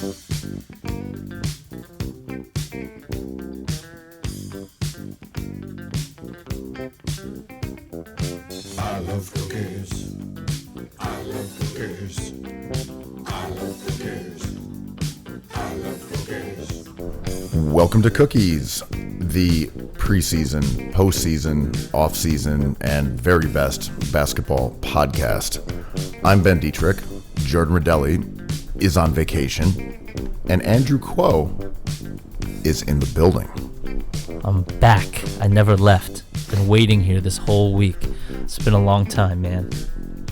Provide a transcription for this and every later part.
I love cookies. I love cookies. I love cookies. I love cookies. Welcome to Cookies, the preseason, postseason, off-season, and very best basketball podcast. I'm Ben Detrick. Jordan Redaelli is on vacation, and Andrew Kuo is in the building. I'm back. I never left. Been waiting here this whole week. It's been a long time, man.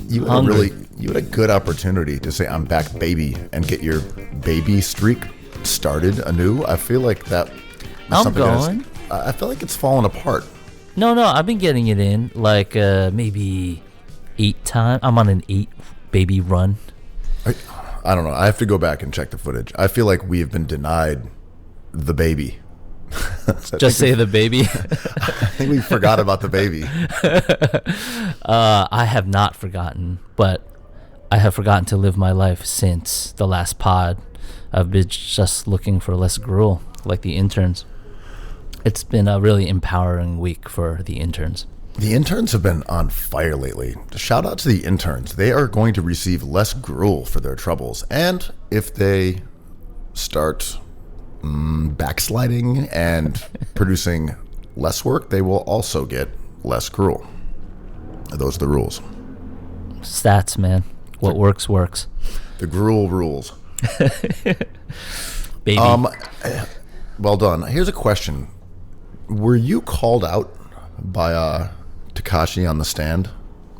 You had a good opportunity to say, "I'm back, baby," and get your baby streak started anew. I feel like that was I'm something going. I feel like it's fallen apart. No, I've been getting it in like maybe 8 times. I'm on an 8 baby run. I don't know. I have to go back and check the footage. I feel like we have been denied the baby. Just say the baby. I think we forgot about the baby. I have not forgotten, but I have forgotten to live my life since the last pod. I've been just looking for less gruel, like the interns. It's been a really empowering week for the interns. The interns have been on fire lately. Shout out to the interns. They are going to receive less gruel for their troubles. And if they start backsliding and producing less work, they will also get less gruel. Those are the rules. Stats, man. What works. The gruel rules. Baby. Well done. Here's a question. Were you called out by Takashi on the stand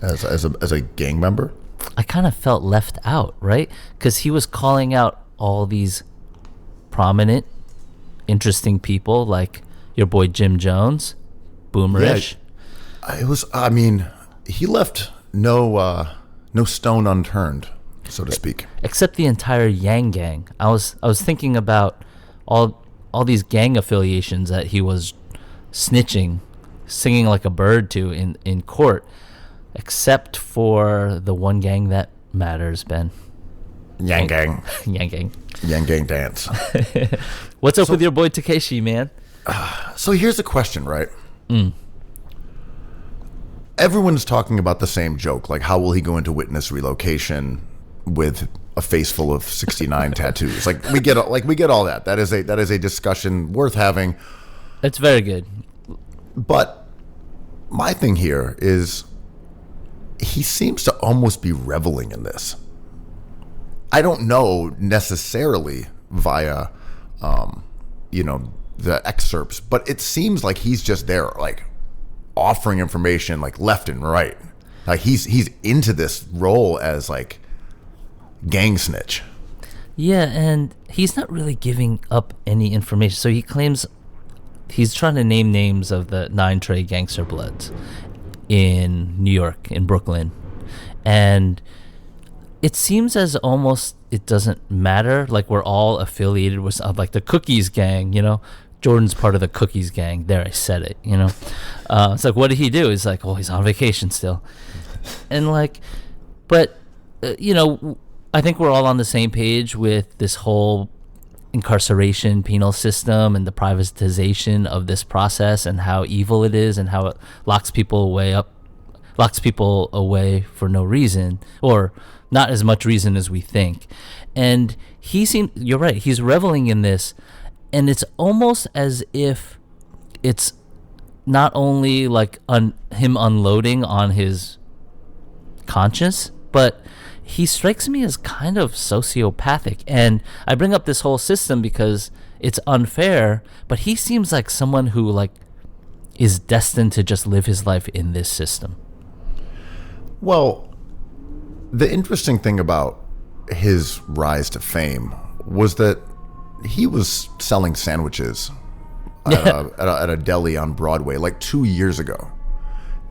as a gang member? I kind of felt left out, right? Because he was calling out all these prominent, interesting people like your boy Jim Jones, Boomerish. Yeah, he left no stone unturned, so to speak. Except the entire Yang gang. I was thinking about all these gang affiliations that he was snitching, singing like a bird to in court, except for the one gang that matters, Ben. Yang gang. Yang gang. Yang gang dance. What's up with your boy Takeshi, man? So here's the question, right? Everyone's talking about the same joke, like how will he go into witness relocation with a face full of 69 tattoos? Like we get all that. That is a discussion worth having. It's very good. But my thing here is he seems to almost be reveling in this. I don't know necessarily via, the excerpts, but it seems like he's just there, like offering information, like left and right. Like he's into this role as like gang snitch. Yeah, and he's not really giving up any information. So he claims he's trying to name names of the 9 Trey gangster bloods in New York, in Brooklyn, and it seems as almost it doesn't matter. Like we're all affiliated with like the Cookies gang, Jordan's part of the Cookies gang. There, I said it, It's like, what did he do? He's like, oh, he's on vacation still. And like, but, I think we're all on the same page with this whole incarceration penal system and the privatization of this process and how evil it is and how it locks people away for no reason, or not as much reason as we think. And you're right, he's reveling in this, and it's almost as if it's not only like him unloading on his conscience, but he strikes me as kind of sociopathic. And I bring up this whole system because it's unfair, but he seems like someone who like is destined to just live his life in this system. Well, the interesting thing about his rise to fame was that he was selling sandwiches at a deli on Broadway like 2 years ago.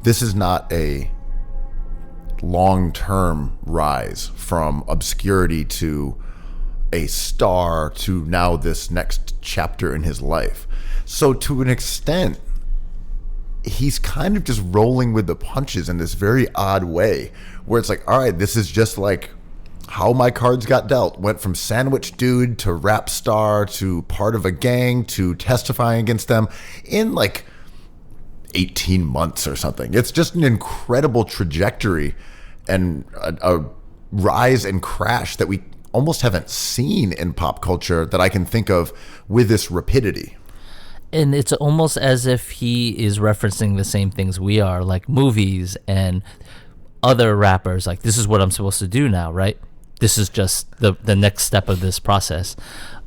This is not a long-term rise from obscurity to a star to now this next chapter in his life. So to an extent, he's kind of just rolling with the punches in this very odd way where it's like, all right, this is just like how my cards got dealt. Went from sandwich dude to rap star to part of a gang to testifying against them in like 18 months or something. It's just an incredible trajectory and a rise and crash that we almost haven't seen in pop culture that I can think of with this rapidity. And it's almost as if he is referencing the same things we are, like movies and other rappers. Like, this is what I'm supposed to do now, right? This is just the next step of this process.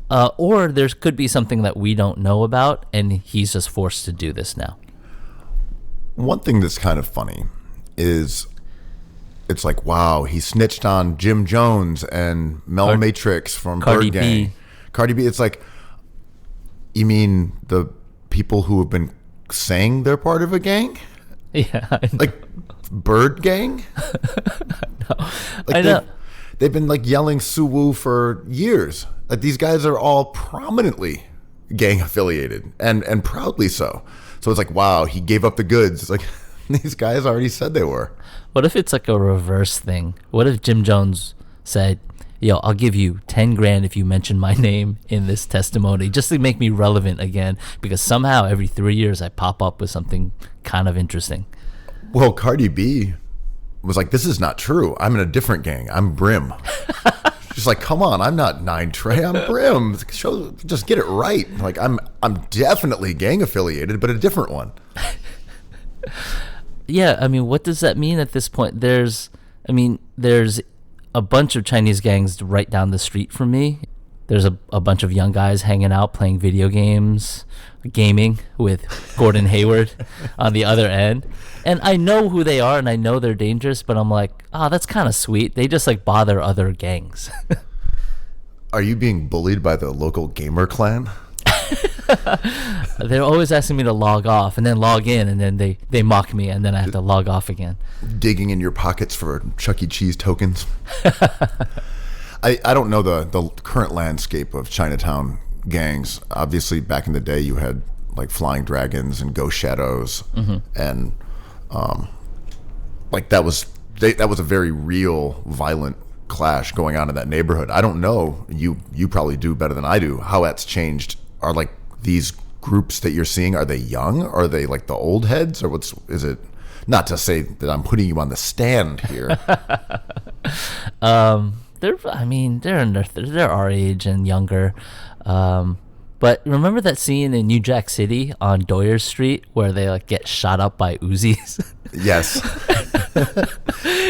Or there could be something that we don't know about, and he's just forced to do this now. One thing that's kind of funny is it's like, wow, he snitched on Jim Jones and Mel Matrix from Cardi Bird Gang. B. Cardi B. It's like, you mean the people who have been saying they're part of a gang? Yeah. Like Bird Gang? Like I know. They've been like yelling Suwoo for years. Like these guys are all prominently gang affiliated and proudly so. So it's like, wow, he gave up the goods. It's like, these guys already said they were. What if it's like a reverse thing? What if Jim Jones said, yo, I'll give you 10 grand if you mention my name in this testimony, just to make me relevant again, because somehow every 3 years I pop up with something kind of interesting. Well, Cardi B was like, this is not true. I'm in a different gang. I'm Brim. She's like, come on, I'm not 9 Trey, I'm Brim. Just get it right. Like, I'm definitely gang affiliated, but a different one. Yeah, I mean, what does that mean at this point? There's a bunch of Chinese gangs right down the street from me. There's a bunch of young guys hanging out playing video games, gaming with Gordon Hayward on the other end. And I know who they are and I know they're dangerous, but I'm like, that's kind of sweet. They just like bother other gangs. Are you being bullied by the local gamer clan? They're always asking me to log off and then log in, and then they mock me, and then I have to log off again. Digging in your pockets for Chuck E. Cheese tokens. I don't know the current landscape of Chinatown gangs. Obviously, back in the day, you had like Flying Dragons and Ghost Shadows, and like that was a very real, violent clash going on in that neighborhood. I don't know. You probably do better than I do. How that's changed. Are like these groups that you're seeing, are they young? Are they like the old heads, or is it? Not to say that I'm putting you on the stand here. They're our age and younger. But remember that scene in New Jack City on Doyer Street where they like get shot up by Uzis? Yes.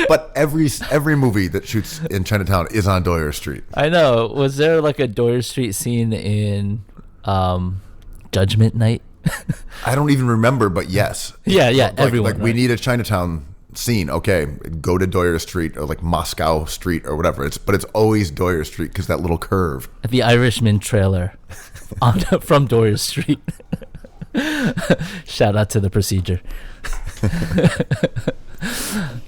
But every movie that shoots in Chinatown is on Doyer Street. I know. Was there like a Doyer Street scene in Judgment Night? I don't even remember, but yes. Yeah, everyone. Like, we need a Chinatown scene. Okay, go to Doyer Street or like Moscow Street or whatever. But it's always Doyer Street because that little curve. The Irishman trailer from Doyer Street. Shout out to the procedure.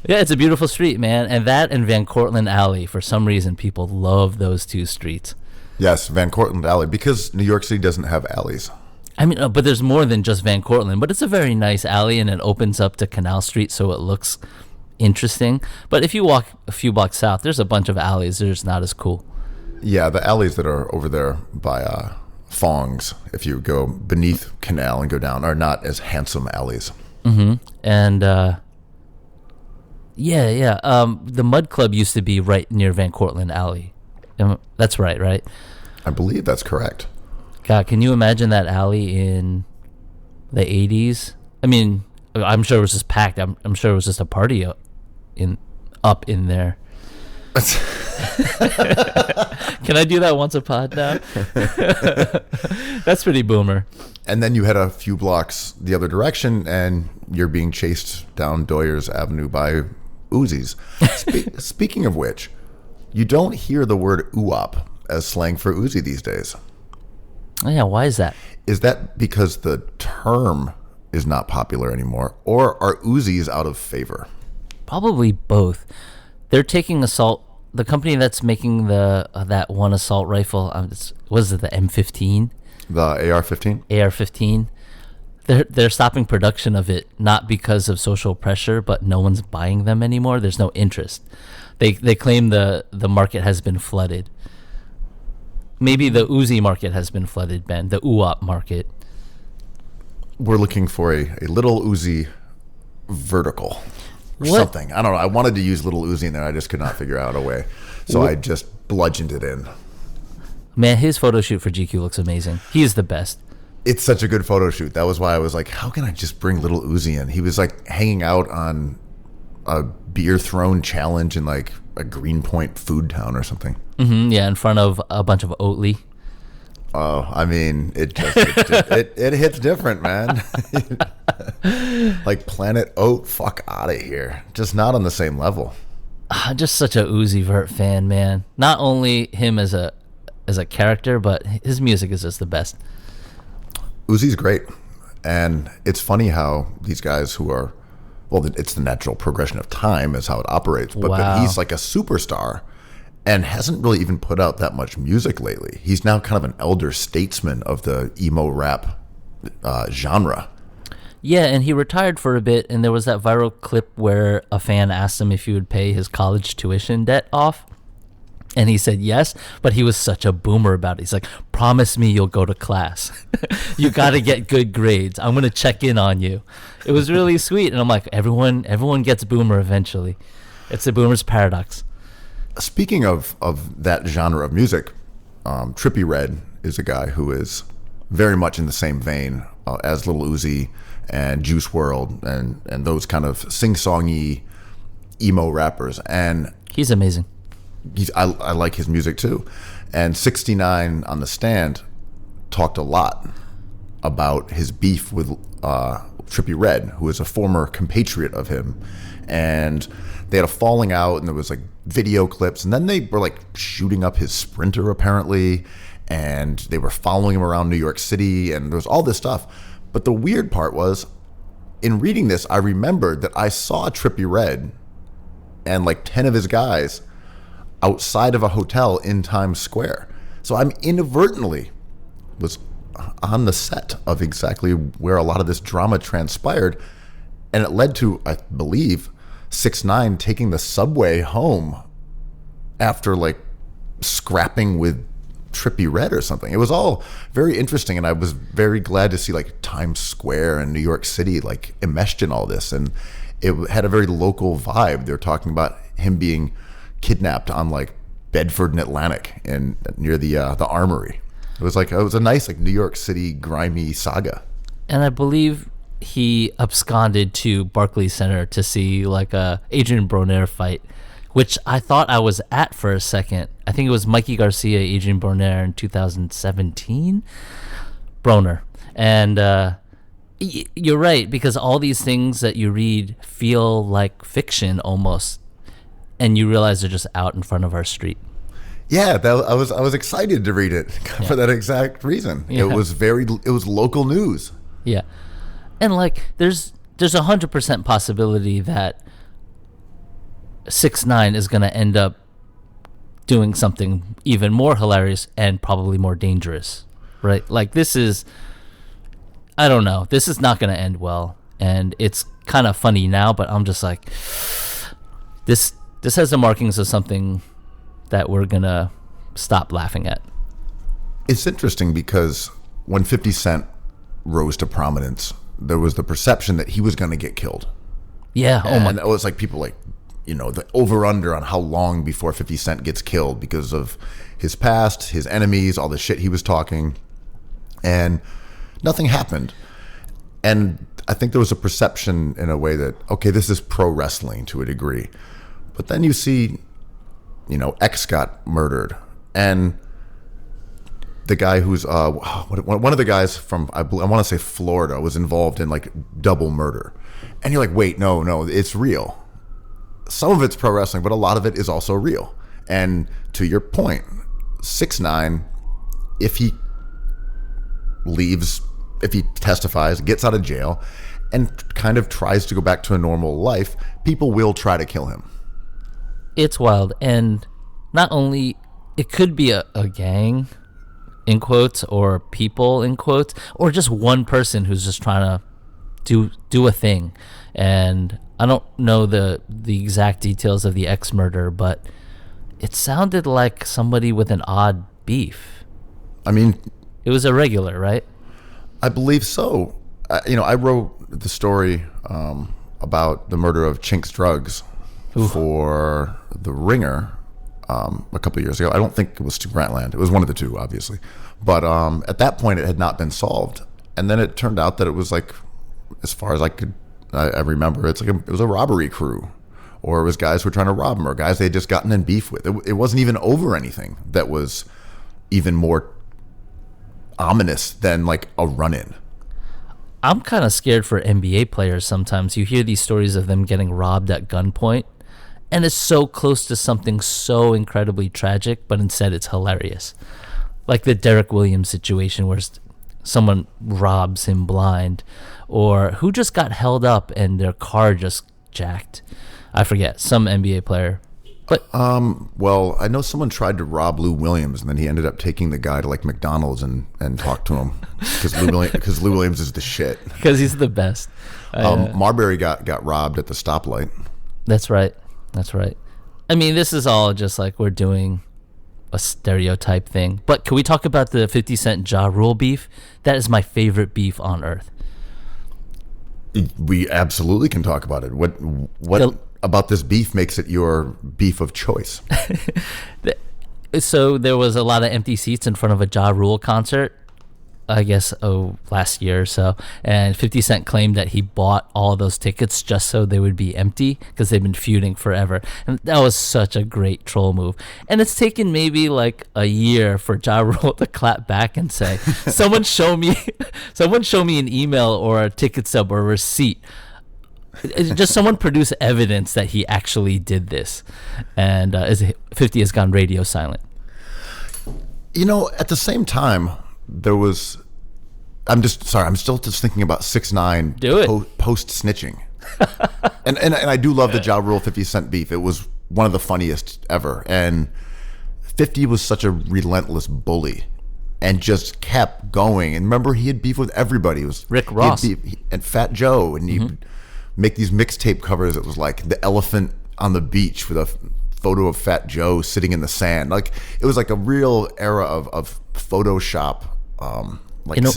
Yeah, it's a beautiful street, man. And that and Van Cortlandt Alley, for some reason, people love those two streets. Yes, Van Cortlandt Alley, because New York City doesn't have alleys. I mean, but there's more than just Van Cortlandt, but it's a very nice alley, and it opens up to Canal Street, so it looks interesting. But if you walk a few blocks south, there's a bunch of alleys. They're just not as cool. Yeah, the alleys that are over there by Fong's, if you go beneath Canal and go down, are not as handsome alleys. Mm-hmm. And the Mud Club used to be right near Van Cortlandt Alley. That's right? I believe that's correct. God, can you imagine that alley in the 80s? I mean, I'm sure it was just packed. I'm sure it was just a party up in there. Can I do that once a pod now? That's pretty boomer. And then you head a few blocks the other direction, and you're being chased down Doyers Avenue by Uzis. Speaking of which, you don't hear the word "oop" as slang for Uzi these days. Oh, yeah, why is that? Is that because the term is not popular anymore, or are Uzis out of favor? Probably both. They're taking assault. The company that's making that one assault rifle, was it the M15? The AR-15? AR-15. They're stopping production of it, not because of social pressure, but no one's buying them anymore. There's no interest. They claim the market has been flooded. Maybe the Uzi market has been flooded, Ben. The UAP market. We're looking for a little Uzi vertical or something. I don't know. I wanted to use little Uzi in there. I just could not figure out a way. So I just bludgeoned it in. Man, his photo shoot for GQ looks amazing. He is the best. It's such a good photo shoot. That was why I was like, how can I just bring little Uzi in? He was like hanging out on a beer throne challenge in like a Greenpoint food town or something. Yeah, in front of a bunch of Oatly. Oh, I mean, it hits different, man. Like Planet Oat, fuck out of here. Just not on the same level. Just such a Uzi Vert fan, man. Not only him as a character, but his music is just the best. Uzi's great. And it's funny how these guys who are, well, it's the natural progression of time is how it operates. But he's like a superstar and hasn't really even put out that much music lately. He's now kind of an elder statesman of the emo rap genre. Yeah, and he retired for a bit, and there was that viral clip where a fan asked him if he would pay his college tuition debt off. And he said yes, but he was such a boomer about it. He's like, promise me you'll go to class. You got to get good grades. I'm going to check in on you. It was really sweet. And I'm like, everyone gets boomer eventually. It's the boomer's paradox. Speaking of that genre of music, Trippie Redd is a guy who is very much in the same vein as Lil Uzi and Juice WRLD and those kind of sing-songy emo rappers. And he's amazing. I like his music too. And 69 on the Stand talked a lot about his beef with Trippie Redd, who is a former compatriot of him. And they had a falling out, and there was like video clips, and then they were like shooting up his Sprinter apparently, and they were following him around New York City, and there was all this stuff. But the weird part was, in reading this, I remembered that I saw Trippie Redd and like 10 of his guys outside of a hotel in Times Square. So I'm inadvertently was on the set of exactly where a lot of this drama transpired, and it led to, I believe, 6ix9ine taking the subway home after like scrapping with Trippie Redd or something. It was all very interesting, and I was very glad to see like Times Square and New York City like enmeshed in all this, and it had a very local vibe. They're talking about him being kidnapped on like Bedford and Atlantic and near the Armory. It was a nice like New York City grimy saga. And I believe he absconded to Barclays Center to see like a Adrian Broner fight, which I thought I was at for a second. I think it was Mikey Garcia, Adrian Broner in 2017. Broner. And you're right, because all these things that you read feel like fiction almost, and you realize they're just out in front of our street. Yeah, I was excited to read it for that exact reason. Yeah. It was local news. Yeah. And like there's 100% possibility that 6ix9ine is going to end up doing something even more hilarious and probably more dangerous, right? Like this is, I don't know, this is not going to end well, and it's kind of funny now, but I'm just like, this has the markings of something that we're going to stop laughing at. It's interesting because when 50 Cent rose to prominence, there was the perception that he was going to get killed. Yeah. And it was like people like, you know, the over-under on how long before 50 Cent gets killed because of his past, his enemies, all the shit he was talking. And nothing happened. And I think there was a perception in a way that, okay, this is pro wrestling to a degree. But then you see, you know, X got murdered. And the guy who's, one of the guys from, I want to say Florida, was involved in like double murder. And you're like, wait, no, it's real. Some of it's pro wrestling, but a lot of it is also real. And to your point, 6ix9ine, if he leaves, if he testifies, gets out of jail, and kind of tries to go back to a normal life, people will try to kill him. It's wild. And not only, it could be a gang, in quotes, or people, in quotes, or just one person who's just trying to do a thing. And I don't know the exact details of the X murder, but it sounded like somebody with an odd beef. I mean, it was irregular, right? I believe so. I wrote the story about the murder of Chink's Drugs for The Ringer a couple of years ago. I don't think it was Stu Grantland. It was one of the two, obviously. But at that point, it had not been solved. And then it turned out that it was like, as far as I remember, it was a robbery crew. Or it was guys who were trying to rob him, or guys they had just gotten in beef with. It wasn't even over anything that was even more ominous than like a run-in. I'm kind of scared for NBA players sometimes. You hear these stories of them getting robbed at gunpoint, and it's so close to something so incredibly tragic, but instead it's hilarious. Like the Derek Williams situation where someone robs him blind, or who just got held up and their car just jacked. I forget, some NBA player. But well, I know someone tried to rob Lou Williams, and then he ended up taking the guy to like McDonald's and talked to him because Lou Williams is the shit. Because he's the best. Marbury got robbed at the stoplight. That's right. I mean, this is all just like we're doing a stereotype thing. But can we talk about the 50 Cent Ja Rule beef? That is my favorite beef on earth. We absolutely can talk about it. What about this beef makes it your beef of choice? So there was a lot of empty seats in front of a Ja Rule concert, I guess, last year or so. And 50 Cent claimed that he bought all those tickets just so they would be empty because they've been feuding forever. And that was such a great troll move. And it's taken maybe like a year for Ja Rule to clap back and say, someone show me an email or a ticket stub or a receipt. Just someone produce evidence that he actually did this. And 50 has gone radio silent. At the same time, there was... I'm still just thinking about 6ix9ine post snitching. and I do love the Ja Rule 50 Cent beef. It was one of the funniest ever. And 50 was such a relentless bully and just kept going. And remember, he had beef with everybody. It was Rick Ross and Fat Joe, and he would make these mixtape covers. It was like the elephant on the beach with a photo of Fat Joe sitting in the sand. Like it was like a real era of Photoshop,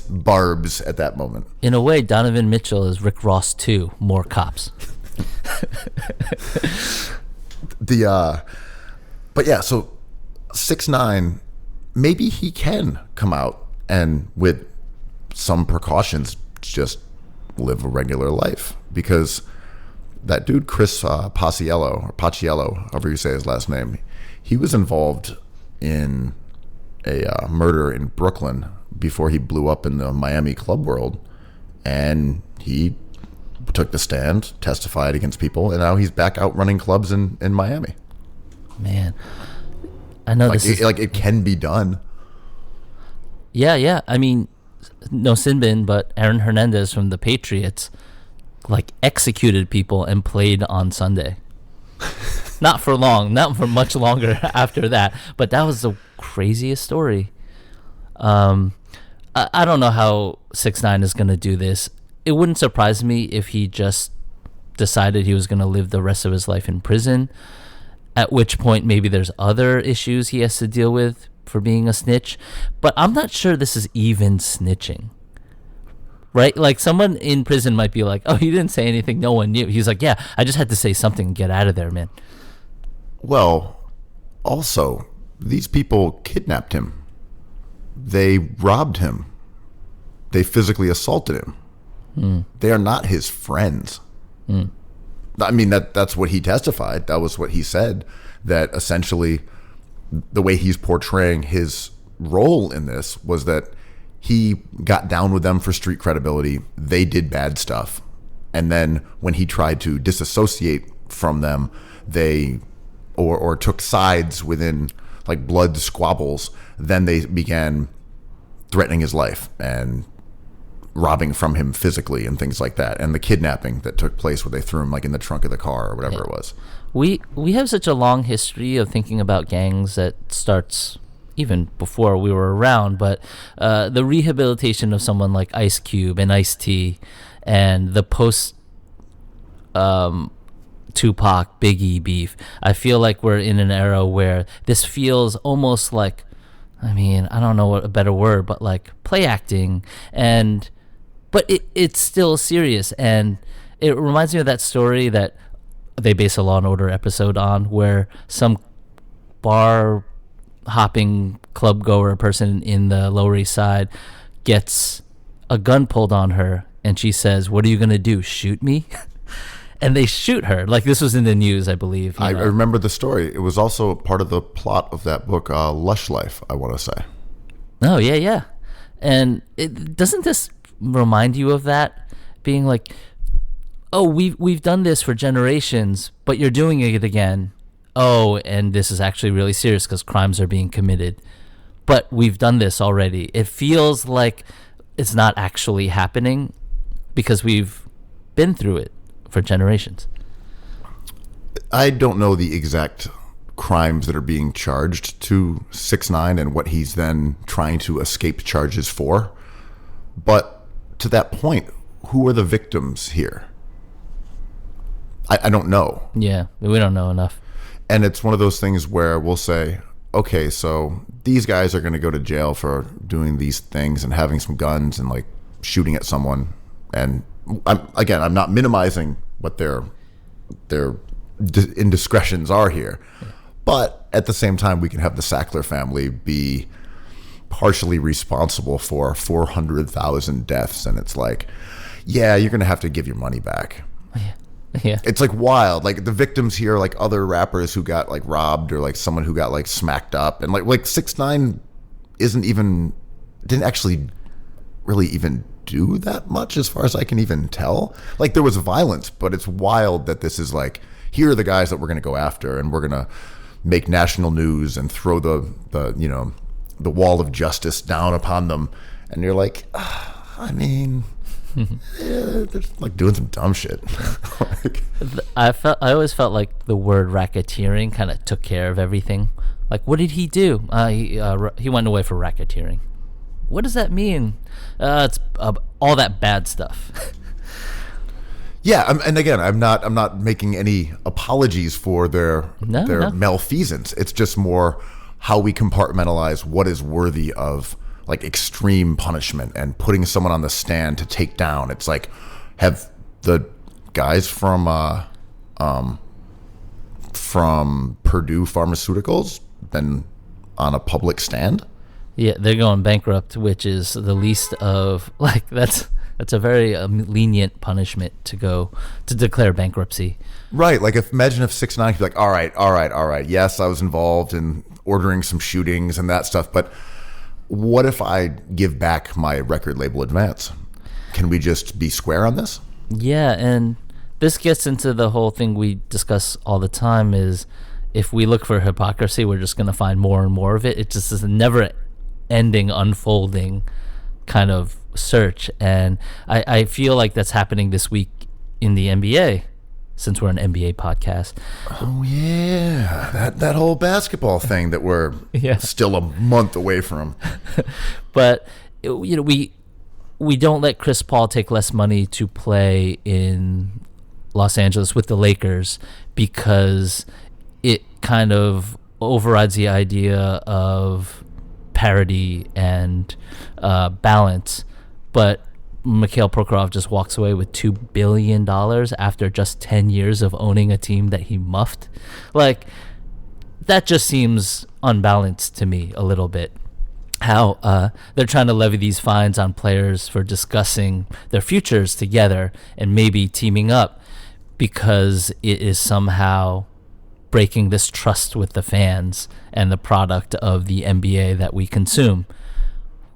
barbs at that moment. In a way, Donovan Mitchell is Rick Ross too. More cops. But yeah, so 6ix9ine, maybe he can come out and with some precautions just live a regular life, because that dude Chris Paciello, however you say his last name, he was involved in a murder in Brooklyn before he blew up in the Miami club world, and he took the stand, testified against people, and now he's back out running clubs in Miami. Man, I know it can be done. Yeah. I mean, no sin bin, but Aaron Hernandez from the Patriots executed people and played on Sunday. Not for long, not for much longer after that, but that was the craziest story. I don't know how 6ix9ine is going to do this. It wouldn't surprise me if he just decided he was going to live the rest of his life in prison, at which point maybe there's other issues he has to deal with for being a snitch. But I'm not sure this is even snitching. Right? Like someone in prison might be like, oh, you didn't say anything, no one knew. He's like, yeah, I just had to say something and get out of there, man. Well, also, these people kidnapped him. They robbed him. They physically assaulted him. They are not his friends. I mean, that's what he testified. That was what he said, that essentially the way he's portraying his role in this was that he got down with them for street credibility. They did bad stuff. And then when he tried to disassociate from them, they or took sides within like blood squabbles, then they began threatening his life and robbing from him physically and things like that. And the kidnapping that took place where they threw him like in the trunk of the car or whatever it was. We have such a long history of thinking about gangs that starts even before we were around, but the rehabilitation of someone like Ice Cube and Ice-T and the post Tupac, Biggie beef. I feel like we're in an era where this feels almost like, I mean, I don't know what a better word, but like play acting, but it's still serious. And it reminds me of that story that they base a Law and Order episode on, where some bar hopping club goer person in the Lower East Side gets a gun pulled on her, and she says, "What are you gonna do? Shoot me?" And they shoot her. Like, this was in the news, I believe. I remember the story. It was also part of the plot of that book, Lush Life, I want to say. Oh, yeah. And doesn't this remind you of that? Being like, oh, we've done this for generations, but you're doing it again. Oh, and this is actually really serious because crimes are being committed. But we've done this already. It feels like it's not actually happening because we've been through it for generations. I don't know the exact crimes that are being charged to 6ix9ine and what he's then trying to escape charges for. But to that point, who are the victims here? I don't know. Yeah, we don't know enough. And it's one of those things where we'll say, okay, so these guys are going to go to jail for doing these things and having some guns and like shooting at someone. And I'm not minimizing what their indiscretions are here, but at the same time, we can have the Sackler family be partially responsible for 400,000 deaths, and it's like, yeah, you're gonna have to give your money back. Yeah, it's like wild. Like the victims here, like other rappers who got like robbed or like someone who got like smacked up, and like 6ix9ine didn't actually really even do that much as far as I can even tell. Like there was violence, but it's wild that this is like, here are the guys that we're going to go after, and we're going to make national news and throw the wall of justice down upon them. And you're like, I mean, they're like doing some dumb shit. Like, I always felt like the word racketeering kind of took care of everything. Like, what did he do? He went away for racketeering. What does that mean? It's all that bad stuff. Yeah, and again, I'm not making any apologies for their malfeasance. It's just more how we compartmentalize what is worthy of like extreme punishment and putting someone on the stand to take down. It's like, have the guys from Purdue Pharmaceuticals been on a public stand? Yeah, they're going bankrupt, which is the least of, like, that's a very lenient punishment to declare bankruptcy. Right. Like, imagine if 6ix9ine could be like, all right. Yes, I was involved in ordering some shootings and that stuff, but what if I give back my record label advance? Can we just be square on this? Yeah, and this gets into the whole thing we discuss all the time is if we look for hypocrisy, we're just going to find more and more of it. It just is a never-ending, unfolding kind of search. And I feel like that's happening this week in the NBA, since we're an NBA podcast. Oh, yeah. That whole basketball thing that we're still a month away from. But, you know, we don't let Chris Paul take less money to play in Los Angeles with the Lakers because it kind of overrides the idea of parity and balance. But Mikhail Prokhorov just walks away with $2 billion after just 10 years of owning a team that he muffed. Like, that just seems unbalanced to me a little bit. How they're trying to levy these fines on players for discussing their futures together and maybe teaming up because it is somehow breaking this trust with the fans and the product of the NBA that we consume.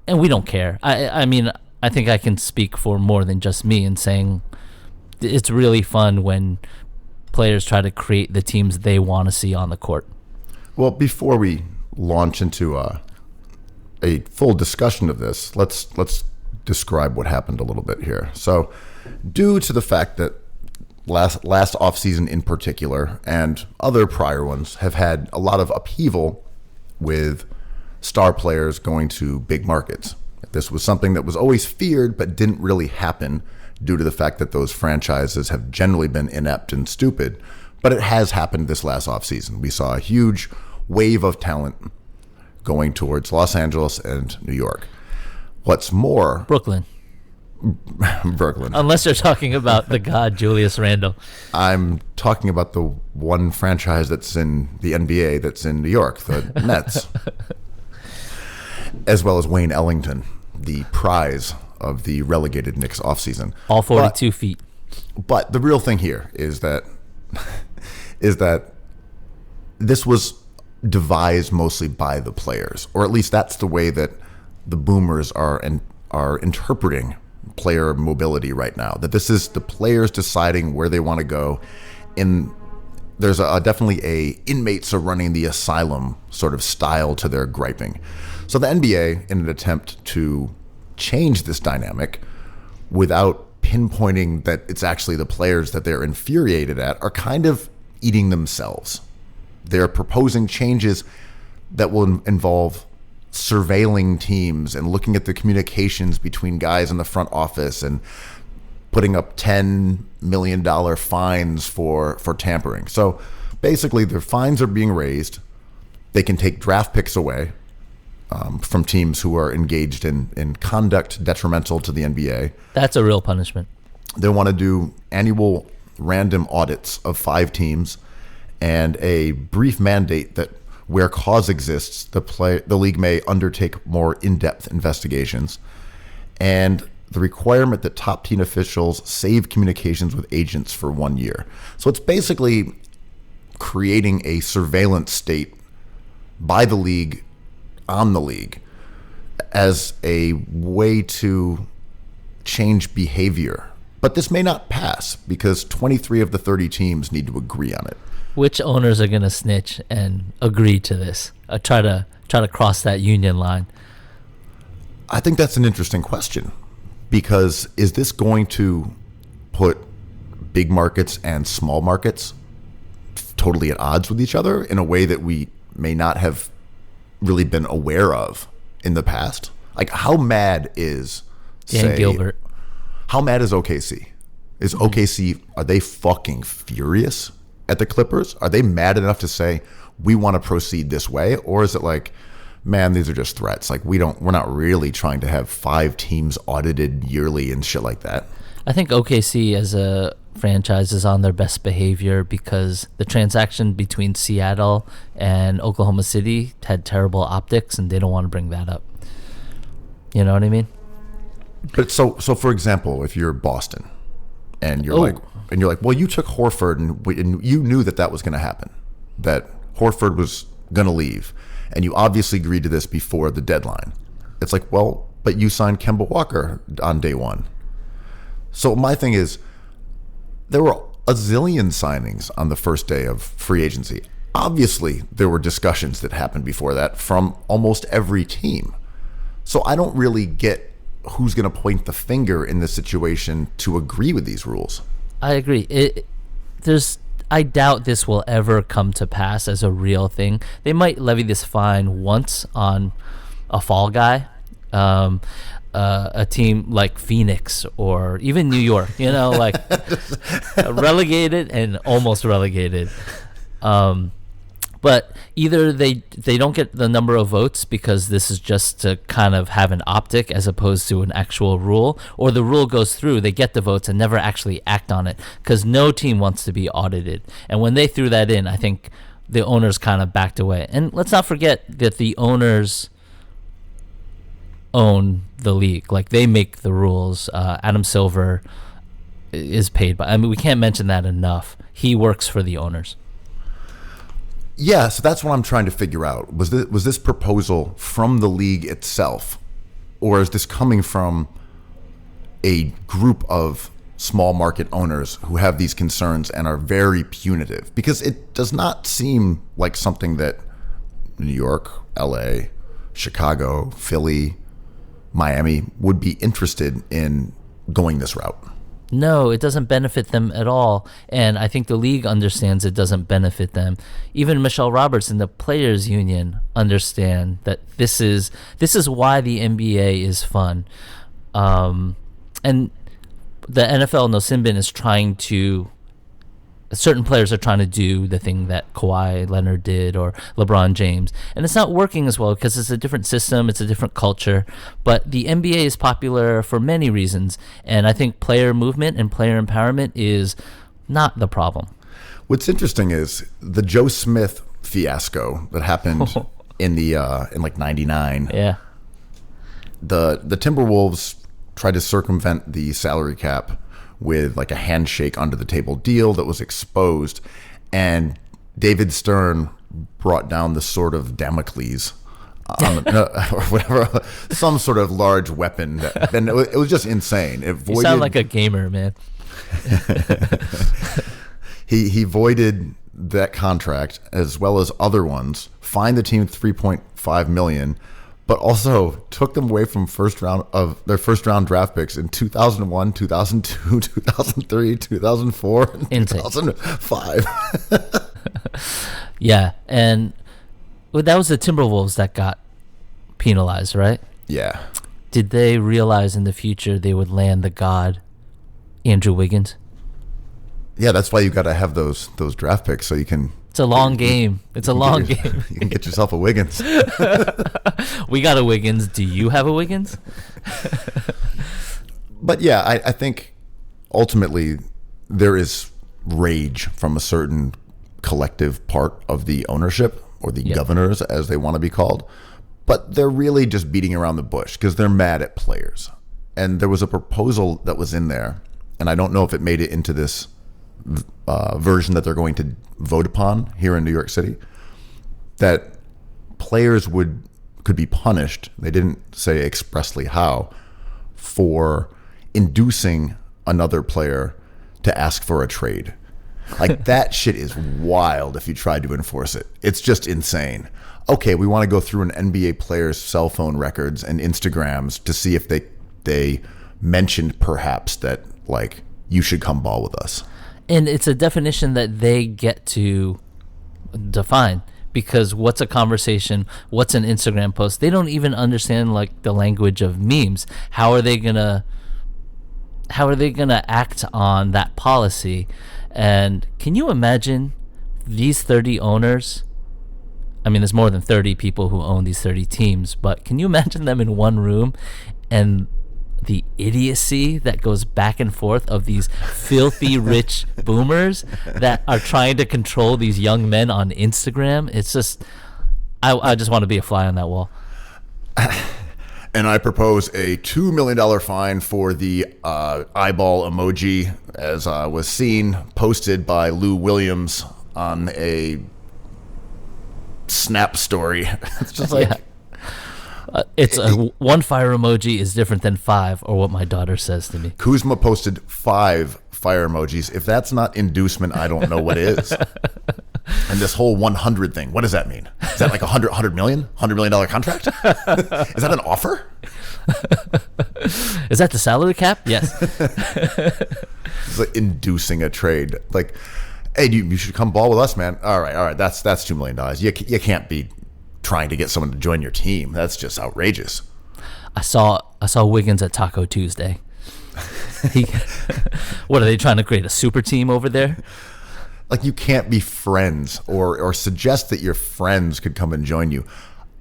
And we don't care. I mean, I think I can speak for more than just me in saying it's really fun when players try to create the teams they want to see on the court. Well, before we launch into a full discussion of this, let's describe what happened a little bit here. So, due to the fact that last offseason in particular and other prior ones have had a lot of upheaval with star players going to big markets. This was something that was always feared but didn't really happen due to the fact that those franchises have generally been inept and stupid. But it has happened this last offseason. We saw a huge wave of talent going towards Los Angeles and New York. What's more, Brooklyn. Brooklyn. Unless you're talking about the god Julius Randle. I'm talking about the one franchise that's in the NBA that's in New York, the Nets, as well as Wayne Ellington, the prize of the relegated Knicks offseason. All 42 feet. But the real thing here is that this was devised mostly by the players, or at least that's the way that the boomers are interpreting player mobility right now. That this is the players deciding where they want to go. And there's definitely a inmates are running the asylum sort of style to their griping. So the NBA, in an attempt to change this dynamic without pinpointing that it's actually the players that they're infuriated at, are kind of eating themselves. They're proposing changes that will involve surveilling teams and looking at the communications between guys in the front office and putting up $10 million fines for tampering. So basically, their fines are being raised. They can take draft picks away from teams who are engaged in conduct detrimental to the NBA. That's a real punishment. They want to do annual random audits of 5 teams and a brief mandate that where cause exists, the league may undertake more in-depth investigations, and the requirement that top team officials save communications with agents for 1 year. So it's basically creating a surveillance state by the league on the league as a way to change behavior. But this may not pass because 23 of the 30 teams need to agree on it. Which owners are going to snitch and agree to this? Try to cross that union line. I think that's an interesting question, because is this going to put big markets and small markets totally at odds with each other in a way that we may not have really been aware of in the past? Like, how mad is Dan Gilbert? How mad is OKC? Is OKC, are they fucking furious at the Clippers? Are they mad enough to say, we want to proceed this way? Or is it like, man, these are just threats. Like, we're not really trying to have 5 teams audited yearly and shit like that. I think OKC as a franchise is on their best behavior because the transaction between Seattle and Oklahoma City had terrible optics, and they don't want to bring that up. You know what I mean? But so for example, if you're Boston and you're like, well, you took Horford and you knew that was going to happen, that Horford was going to leave, and you obviously agreed to this before the deadline. It's like, well, but you signed Kemba Walker on day one. So my thing is, there were a zillion signings on the first day of free agency. Obviously, there were discussions that happened before that from almost every team. So I don't really get who's going to point the finger in this situation to agree with these rules. I agree. I doubt this will ever come to pass as a real thing. They might levy this fine once on a fall guy, a team like Phoenix or even New York, like relegated and almost relegated. But either they don't get the number of votes because this is just to kind of have an optic as opposed to an actual rule, or the rule goes through, they get the votes and never actually act on it because no team wants to be audited. And when they threw that in, I think the owners kind of backed away. And let's not forget that the owners own the league. Like, they make the rules. Adam Silver is paid by, we can't mention that enough. He works for the owners. Yeah, so that's what I'm trying to figure out. Was this proposal from the league itself, or is this coming from a group of small market owners who have these concerns and are very punitive? Because it does not seem like something that New York, LA, Chicago, Philly, Miami would be interested in going this route. No, it doesn't benefit them at all. And I think the league understands it doesn't benefit them. Even Michelle Roberts and the players union understand that this is why the NBA is fun. And the NFL, No Sinbin, is trying to certain players are trying to do the thing that Kawhi Leonard did or LeBron James, and it's not working as well because it's a different system, it's a different culture. But the NBA is popular for many reasons, and I think player movement and player empowerment is not the problem. What's interesting is the Joe Smith fiasco that happened in like '99. Yeah. The Timberwolves tried to circumvent the salary cap with like a handshake under the table deal that was exposed, and David Stern brought down the sword of Damocles or whatever, some sort of large weapon. And it was just insane. It voided, you sound like a gamer, man. He voided that contract as well as other ones, fined the team $3.5 million, but also took them away from their first round draft picks in 2001, 2002, 2003, 2004, and 2005. Yeah, and that was the Timberwolves that got penalized, right? Yeah. Did they realize in the future they would land the god Andrew Wiggins? Yeah, that's why you got to have those draft picks so you can. It's a long game. It's a long game. You can get yourself a Wiggins. We got a Wiggins. Do you have a Wiggins? But yeah, I think ultimately there is rage from a certain collective part of the ownership or the governors, as they want to be called. But they're really just beating around the bush because they're mad at players. And there was a proposal that was in there, and I don't know if it made it into this version that they're going to vote upon here in New York City, that players could be punished. They didn't say expressly how, for inducing another player to ask for a trade. Like, that shit is wild if you tried to enforce it. It's just insane. Okay, we want to go through an NBA player's cell phone records and Instagrams to see if they mentioned perhaps that, like, you should come ball with us. And it's a definition that they get to define, because what's a conversation? What's an Instagram post? They don't even understand like the language of memes. How are they gonna act on that policy? And can you imagine these 30 owners? I mean, there's more than 30 people who own these 30 teams, but can you imagine them in one room and the idiocy that goes back and forth of these filthy rich boomers that are trying to control these young men on Instagram? It's just, I just want to be a fly on that wall. And I propose a $2 million fine for the eyeball emoji, as was seen posted by Lou Williams on a Snap story. It's just like... Yeah. It's one fire emoji is different than 5, or what my daughter says to me. Kuzma posted 5 fire emojis. If that's not inducement, I don't know what is. And this whole 100 thing, what does that mean? Is that like $100 million contract? Is that an offer? Is that the salary cap? Yes. It's like inducing a trade. Like, hey, you should come ball with us, man. All right. That's $2 million. You can't be trying to get someone to join your team. That's just outrageous. I saw Wiggins at Taco Tuesday. What are they trying to create, a super team over there? Like, you can't be friends or suggest that your friends could come and join you.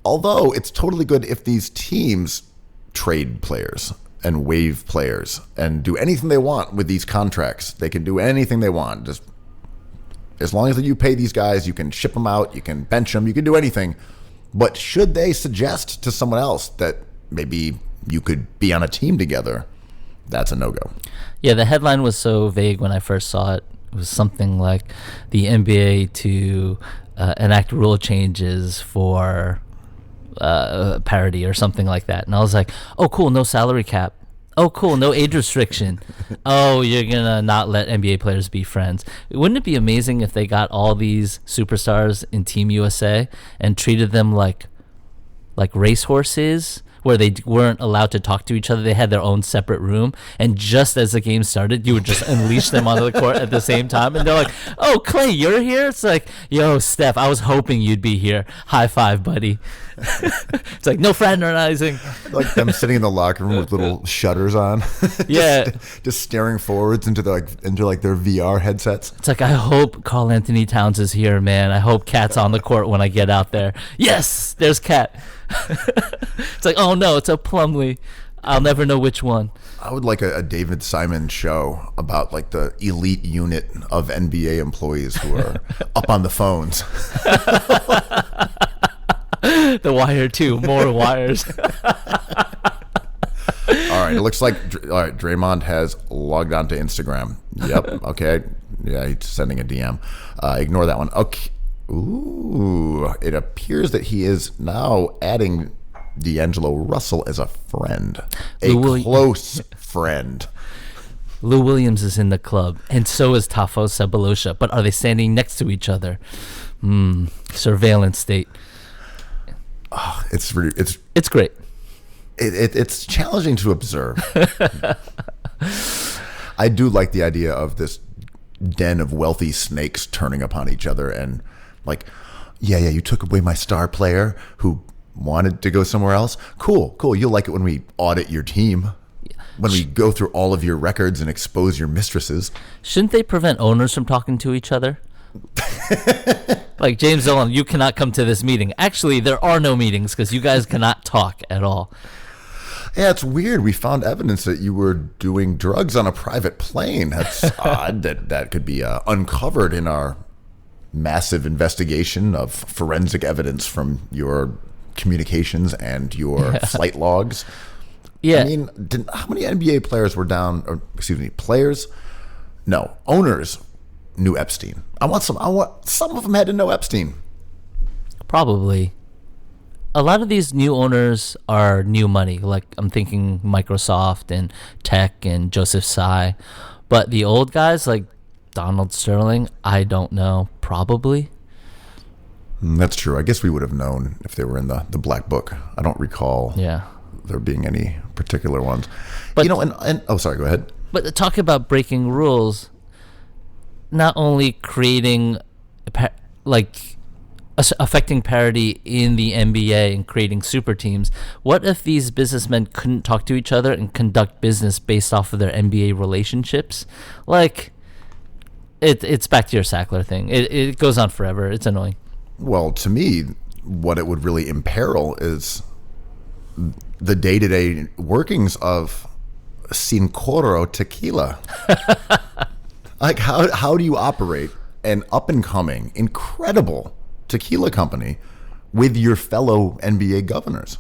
Although it's totally good if these teams trade players and waive players and do anything they want with these contracts. They can do anything they want. Just as long as you pay these guys, you can ship them out, you can bench them, you can do anything. But should they suggest to someone else that maybe you could be on a team together, that's a no-go. Yeah, the headline was so vague when I first saw it. It was something like the NBA to enact rule changes for parity or something like that. And I was like, oh, cool, no salary cap. Oh, cool, no age restriction. Oh, you're going to not let NBA players be friends. Wouldn't it be amazing if they got all these superstars in Team USA and treated them like racehorses where they weren't allowed to talk to each other. They had their own separate room, and just as the game started, you would just unleash them onto the court at the same time, and they're like, "Oh, Clay, you're here?" It's like, "Yo, Steph, I was hoping you'd be here. High five, buddy." It's like, no fraternizing. Like them sitting in the locker room with little shutters on. Yeah. just staring forwards into their VR headsets. It's like, I hope Karl Anthony Towns is here, man. I hope Cat's on the court when I get out there. Yes, there's Cat. It's like, oh no, it's a Plumlee. I'll never know which one. I would like a David Simon show about like the elite unit of NBA employees who are up on the phones. The wire too, more wires. All right, it looks like Draymond has logged on to Instagram. Yep. Okay. Yeah, he's sending a DM. Ignore that one. Okay. Ooh, it appears that he is now adding D'Angelo Russell as a friend, close friend. Lou Williams is in the club, and so is Tafo Sebalosha. But are they standing next to each other? Surveillance state. It's great. It's challenging to observe. I do like the idea of this den of wealthy snakes turning upon each other and like, yeah, you took away my star player who wanted to go somewhere else. Cool. You'll like it when we audit your team, when we go through all of your records and expose your mistresses. Shouldn't they prevent owners from talking to each other? Like, James Dolan, you cannot come to this meeting. Actually, there are no meetings because you guys cannot talk at all. Yeah, it's weird. We found evidence that you were doing drugs on a private plane. That's odd that could be uncovered in our massive investigation of forensic evidence from your communications and your flight logs. Yeah. I mean, how many NBA players were down, or excuse me, owners knew Epstein. I want some of them had to know Epstein. Probably. A lot of these new owners are new money. Like, I'm thinking Microsoft and Tech and Joseph Tsai. But the old guys like Donald Sterling, I don't know. Probably. That's true. I guess we would have known if they were in the black book. I don't recall there being any particular ones. But and oh, sorry, go ahead. But talk about breaking rules. Not only creating affecting parity in the NBA and creating super teams. What if these businessmen couldn't talk to each other and conduct business based off of their NBA relationships? Like, it's back to your Sackler thing. It goes on forever. It's annoying. Well, to me, what it would really imperil is the day-to-day workings of Cincoro tequila. Like, how do you operate an up-and-coming, incredible tequila company with your fellow NBA governors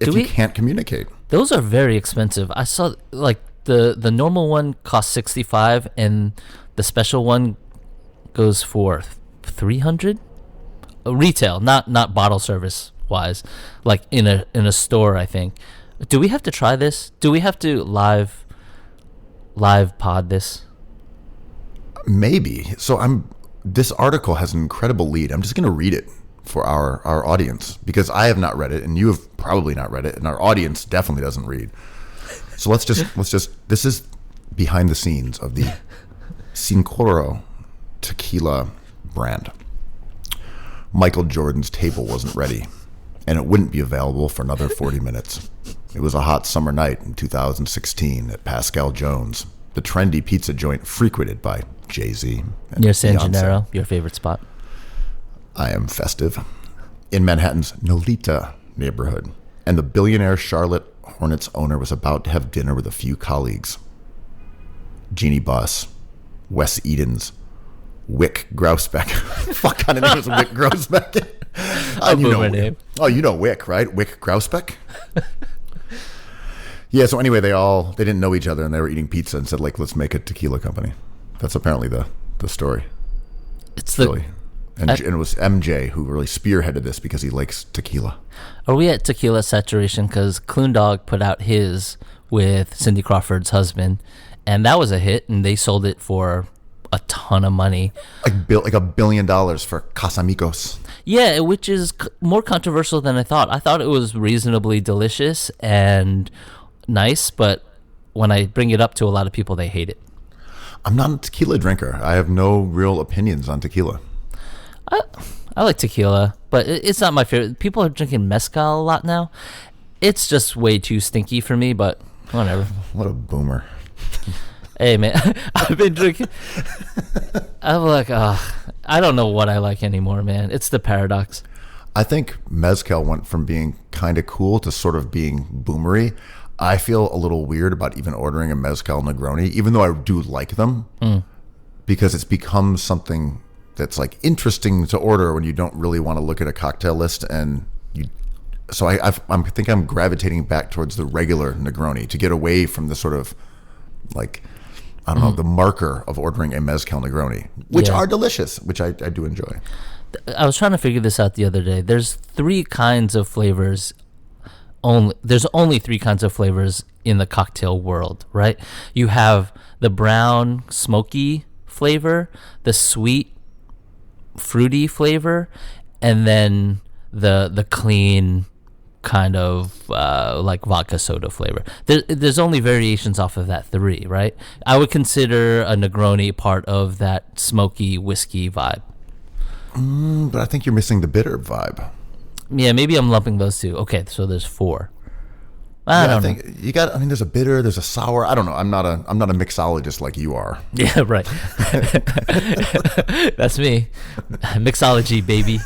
if you can't communicate? Those are very expensive. I saw, like, the normal one costs $65 and the special one goes for $300 retail, not bottle service wise, like in a store, I think. Do we have to try this? Do we have to live pod this? Maybe. So this article has an incredible lead. I'm just going to read it for our audience because I have not read it and you have probably not read it and our audience definitely doesn't read. So let's just this is behind the scenes of the Cincoro tequila brand. Michael Jordan's table wasn't ready and it wouldn't be available for another 40 minutes. It was a hot summer night in 2016 at Pascal Jones, the trendy pizza joint frequented by Jay-Z and near San Beyonce. Gennaro, your favorite spot. I am festive. In Manhattan's Nolita neighborhood, and the billionaire Charlotte Hornets owner was about to have dinner with a few colleagues. Jeannie Buss, Wes Edens, Wick Grousbeck. Fuck kind of name is Wick Grousbeck. Name. Oh, you know Wick, right? Wick Grousbeck. Yeah. So anyway, they didn't know each other, and they were eating pizza and said, like, let's make a tequila company. That's apparently the story. It's really. And it was MJ who really spearheaded this because he likes tequila. Are we at tequila saturation? Because Kloondog put out his with Cindy Crawford's husband, and that was a hit, and they sold it for a ton of money. Like $1 billion for Casamigos. Yeah, which is more controversial than I thought. I thought it was reasonably delicious and nice, but when I bring it up to a lot of people, they hate it. I'm not a tequila drinker. I have no real opinions on tequila. I like tequila, but it's not my favorite. People are drinking mezcal a lot now. It's just way too stinky for me, but whatever. What a boomer. Hey, man, I've been drinking. I'm like, I don't know what I like anymore, man. It's the paradox. I think mezcal went from being kind of cool to sort of being boomery. I feel a little weird about even ordering a mezcal Negroni, even though I do like them, because it's become something that's like interesting to order when you don't really want to look at a cocktail list. And so I think I'm gravitating back towards the regular Negroni to get away from the sort of like, I don't know, the marker of ordering a mezcal Negroni, which are delicious, which I do enjoy. I was trying to figure this out the other day. There's 3 kinds of flavors. There's only 3 kinds of flavors in the cocktail world, right? You have the brown, smoky flavor, the sweet, fruity flavor, and then the clean kind of like vodka soda flavor. There's only variations off of that 3, right? I would consider a Negroni part of that smoky whiskey vibe. But I think you're missing the bitter vibe. Yeah, maybe I'm lumping those 2. Okay, so there's 4. I think you got. I mean, there's a bitter, there's a sour. I don't know. I'm not a mixologist like you are. Yeah, right. That's me. Mixology, baby.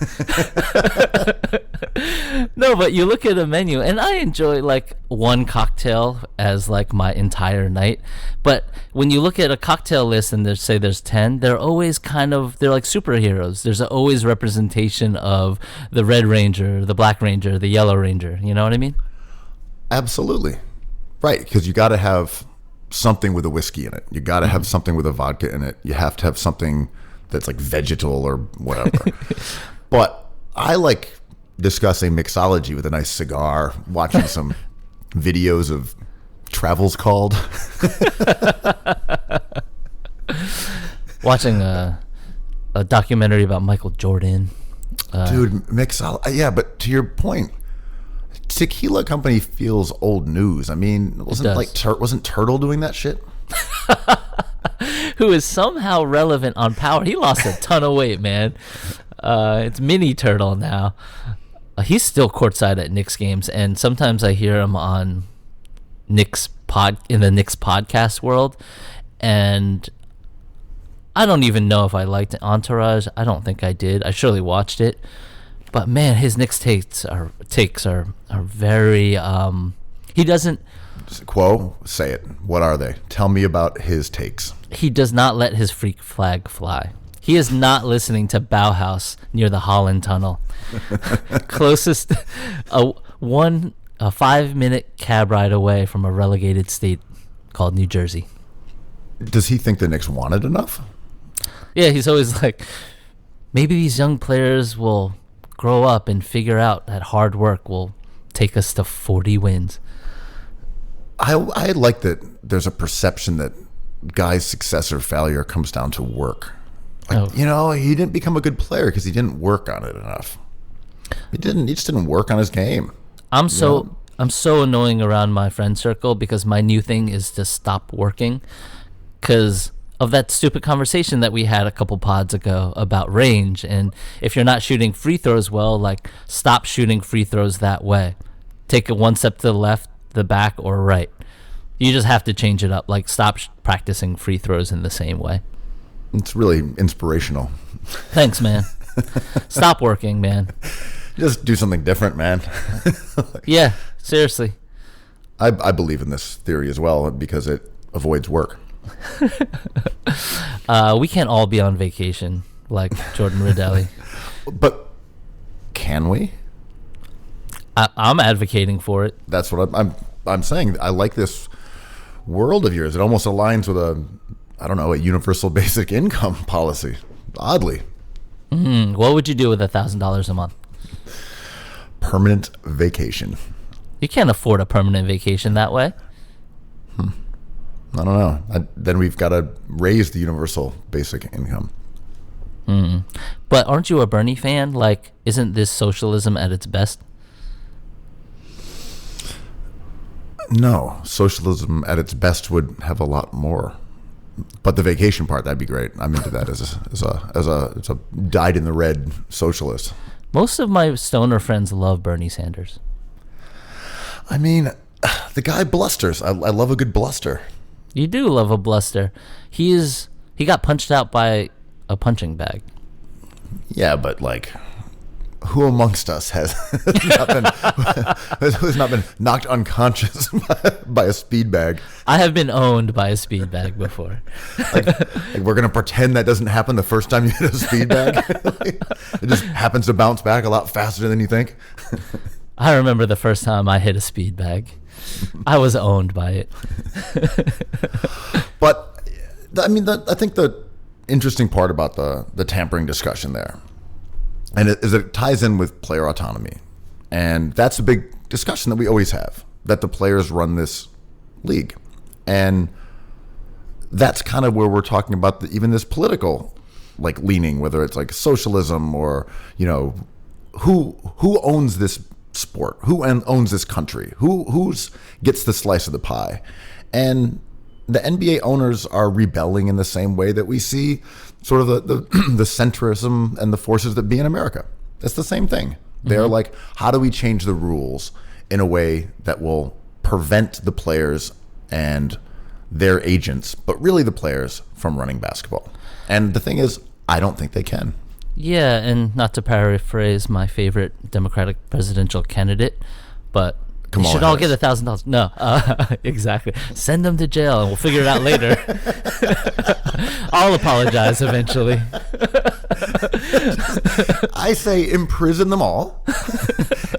No, but you look at a menu, and I enjoy like one cocktail as like my entire night. But when you look at a cocktail list and there's 10, they're always they're like superheroes. There's always representation of the Red Ranger, the Black Ranger, the Yellow Ranger. You know what I mean? Absolutely. Right, because you got to have something with a whiskey in it. You got to have something with a vodka in it. You have to have something that's like vegetal or whatever. But I like discussing mixology with a nice cigar, watching some videos of Travels Called. Watching a documentary about Michael Jordan. Dude, mixology. Yeah, but to your point, Tequila Company feels old news. I mean, wasn't Turtle doing that shit? Who is somehow relevant on Power. He lost a ton of weight, man. It's Mini Turtle now. He's still courtside at Knicks games, and sometimes I hear him on in the Knicks podcast world, and I don't even know if I liked Entourage. I don't think I did. I surely watched it. But man, his Knicks takes are very. He doesn't. Kuo, say it. What are they? Tell me about his takes. He does not let his freak flag fly. He is not listening to Bauhaus near the Holland Tunnel. Closest, a 5-minute cab ride away from a relegated state called New Jersey. Does he think the Knicks wanted enough? Yeah, he's always like, maybe these young players will grow up and figure out that hard work will take us to 40 wins. I like that there's a perception that guys' success or failure comes down to work. Like, he didn't become a good player because he didn't work on it enough. He just didn't work on his game. I'm so annoying around my friend circle because my new thing is to stop working because of that stupid conversation that we had a couple pods ago about range. And if you're not shooting free throws well, like, stop shooting free throws that way. Take it one step to the left, the back, or right. You just have to change it up. Like, stop practicing free throws in the same way. It's really inspirational. Thanks, man. Stop working, man. Just do something different, man. Yeah, seriously. I believe in this theory as well because it avoids work. We can't all be on vacation like Jordan Redaelli. But can we? I'm advocating for it. That's what I'm saying. I like this world of yours. It almost aligns with a universal basic income policy. Oddly. What would you do with $1,000 a month? Permanent vacation. You can't afford a permanent vacation that way. I don't know. Then we've got to raise the universal basic income. But aren't you a Bernie fan? Like, isn't this socialism at its best? No, socialism at its best would have a lot more. But the vacation part, that'd be great. I'm into that as a dyed in the red socialist. Most of my stoner friends love Bernie Sanders. I mean, the guy blusters. I love a good bluster. You do love a bluster. He got punched out by a punching bag. Yeah, but like, who amongst us has not been knocked unconscious by a speed bag? I have been owned by a speed bag before. Like we're gonna pretend that doesn't happen the first time you hit a speed bag. It just happens to bounce back a lot faster than you think. I remember the first time I hit a speed bag. I was owned by it. But I mean, I think the interesting part about the tampering discussion there, and it ties in with player autonomy, and that's a big discussion that we always have, that the players run this league, and that's kind of where we're talking about even this political like leaning, whether it's like socialism or who owns this sport, who owns this country, who gets the slice of the pie. And the NBA owners are rebelling in the same way that we see sort of the centrism and the forces that be in America. It's the same thing. They're like, how do we change the rules in a way that will prevent the players and their agents, but really the players, from running basketball? And the thing is, I don't think they can. Yeah, and not to paraphrase my favorite Democratic presidential candidate, but you should all get $1,000. No, exactly. Send them to jail, and we'll figure it out later. I'll apologize eventually. I say imprison them all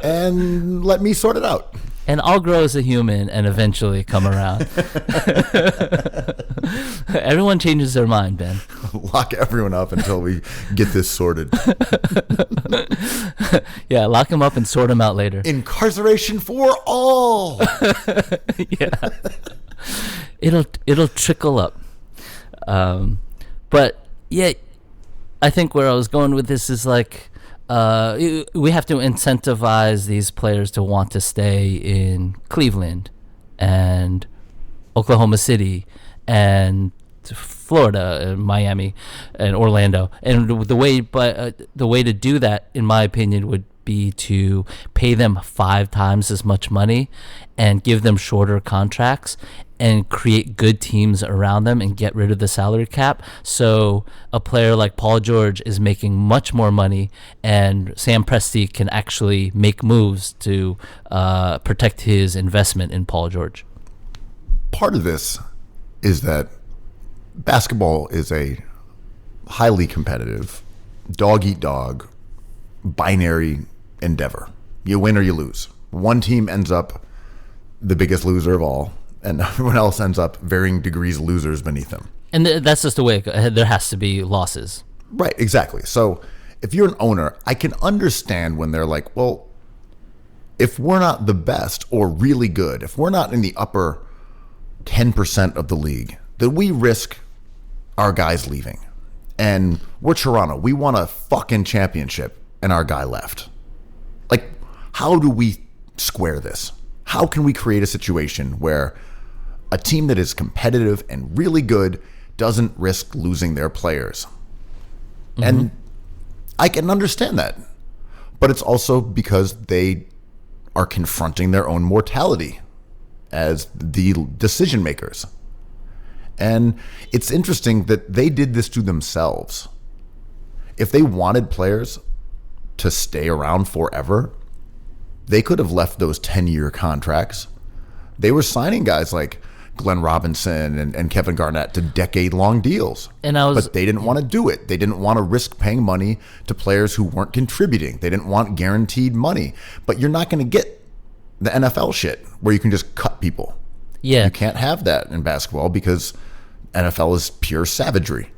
and let me sort it out. And I'll grow as a human and eventually come around. Everyone changes their mind, Ben. Lock everyone up until we get this sorted. Yeah, lock them up and sort them out later. Incarceration for all. Yeah. It'll trickle up. But yeah, I think where I was going with this is like, we have to incentivize these players to want to stay in Cleveland and Oklahoma City and Florida and Miami and Orlando. And the way to do that, in my opinion, would be to pay them 5 times as much money and give them shorter contracts and create good teams around them and get rid of the salary cap. So a player like Paul George is making much more money, and Sam Presti can actually make moves to protect his investment in Paul George. Part of this is that basketball is a highly competitive, dog-eat-dog, binary endeavor. You win or you lose. One team ends up the biggest loser of all, and everyone else ends up varying degrees losers beneath them. And that's just the way there has to be losses. Right, exactly. So if you're an owner, I can understand when they're like, well, if we're not the best or really good, if we're not in the upper 10% of the league, then we risk our guys leaving. And we're Toronto. We won a fucking championship and our guy left. Like, how do we square this? How can we create a situation where a team that is competitive and really good doesn't risk losing their players? And I can understand that. But it's also because they are confronting their own mortality as the decision makers. And it's interesting that they did this to themselves. If they wanted players to stay around forever, they could have left those 10-year contracts. They were signing guys like Glenn Robinson and Kevin Garnett to decade-long deals. But they didn't want to do it. They didn't want to risk paying money to players who weren't contributing. They didn't want guaranteed money. But you're not going to get the NFL shit where you can just cut people. Yeah. You can't have that in basketball because NFL is pure savagery.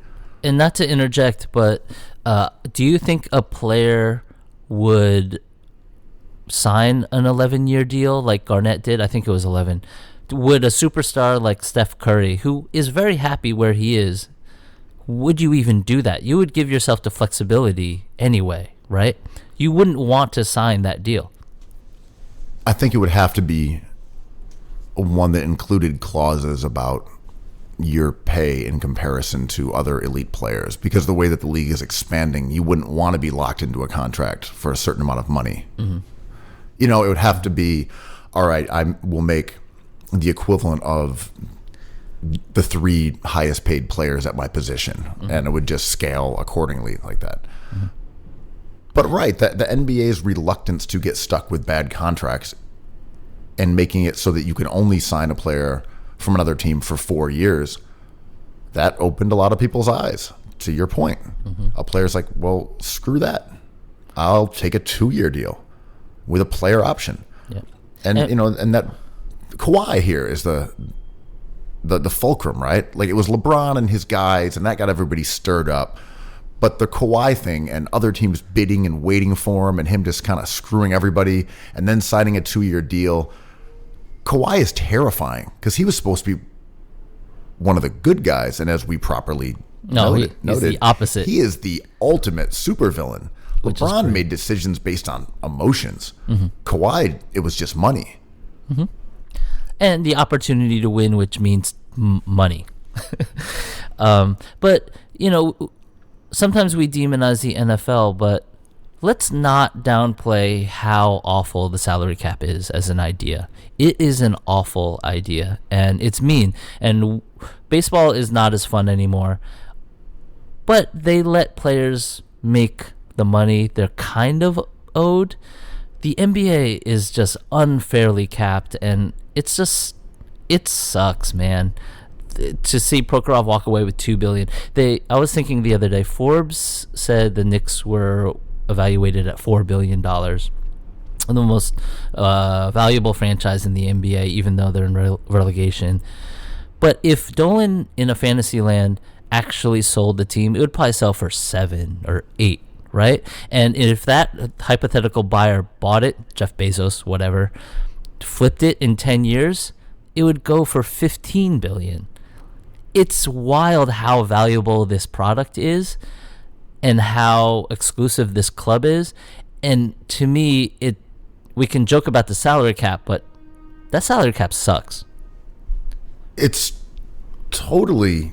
And not to interject, but do you think a player would sign an 11-year deal like Garnett did? I think it was 11. would a superstar like Steph Curry, who is very happy where he is, would you even do that? You would give yourself the flexibility anyway, right? You wouldn't want to sign that deal. I think it would have to be one that included clauses about your pay in comparison to other elite players, because the way that the league is expanding, you wouldn't want to be locked into a contract for a certain amount of money. Mm-hmm. You know, it would have to be, all right, I will make the equivalent of the 3 highest paid players at my position, mm-hmm. and it would just scale accordingly like that. Mm-hmm. But right, the NBA's reluctance to get stuck with bad contracts and making it so that you can only sign a player from another team for 4 years, that opened a lot of people's eyes. To your point, mm-hmm. a player's like, well, screw that. I'll take a 2-year deal with a player option. Yeah. And you know, and that Kawhi here is the fulcrum, right? Like, it was LeBron and his guys, and that got everybody stirred up. But the Kawhi thing and other teams bidding and waiting for him and him just kind of screwing everybody and then signing a 2-year deal. Kawhi is terrifying because he was supposed to be one of the good guys. And as we properly noted, he's the opposite. He is the ultimate supervillain. LeBron made decisions based on emotions. Mm-hmm. Kawhi, it was just money. Mm-hmm. And the opportunity to win, which means money. But, you know, sometimes we demonize the NFL, but let's not downplay how awful the salary cap is as an idea. It is an awful idea, and it's mean. And baseball is not as fun anymore. But they let players make the money they're kind of owed. The NBA is just unfairly capped, and it sucks, man. To see Prokhorov walk away with $2 billion. I was thinking the other day, Forbes said the Knicks were evaluated at $4 billion. The most valuable franchise in the NBA, even though they're in relegation. But if Dolan in a fantasy land actually sold the team, it would probably sell for 7 or 8, right? And if that hypothetical buyer bought it, Jeff Bezos, whatever, flipped it in 10 years, it would go for $15 billion. It's wild how valuable this product is and how exclusive this club is. And to me, we can joke about the salary cap, but that salary cap sucks. It's totally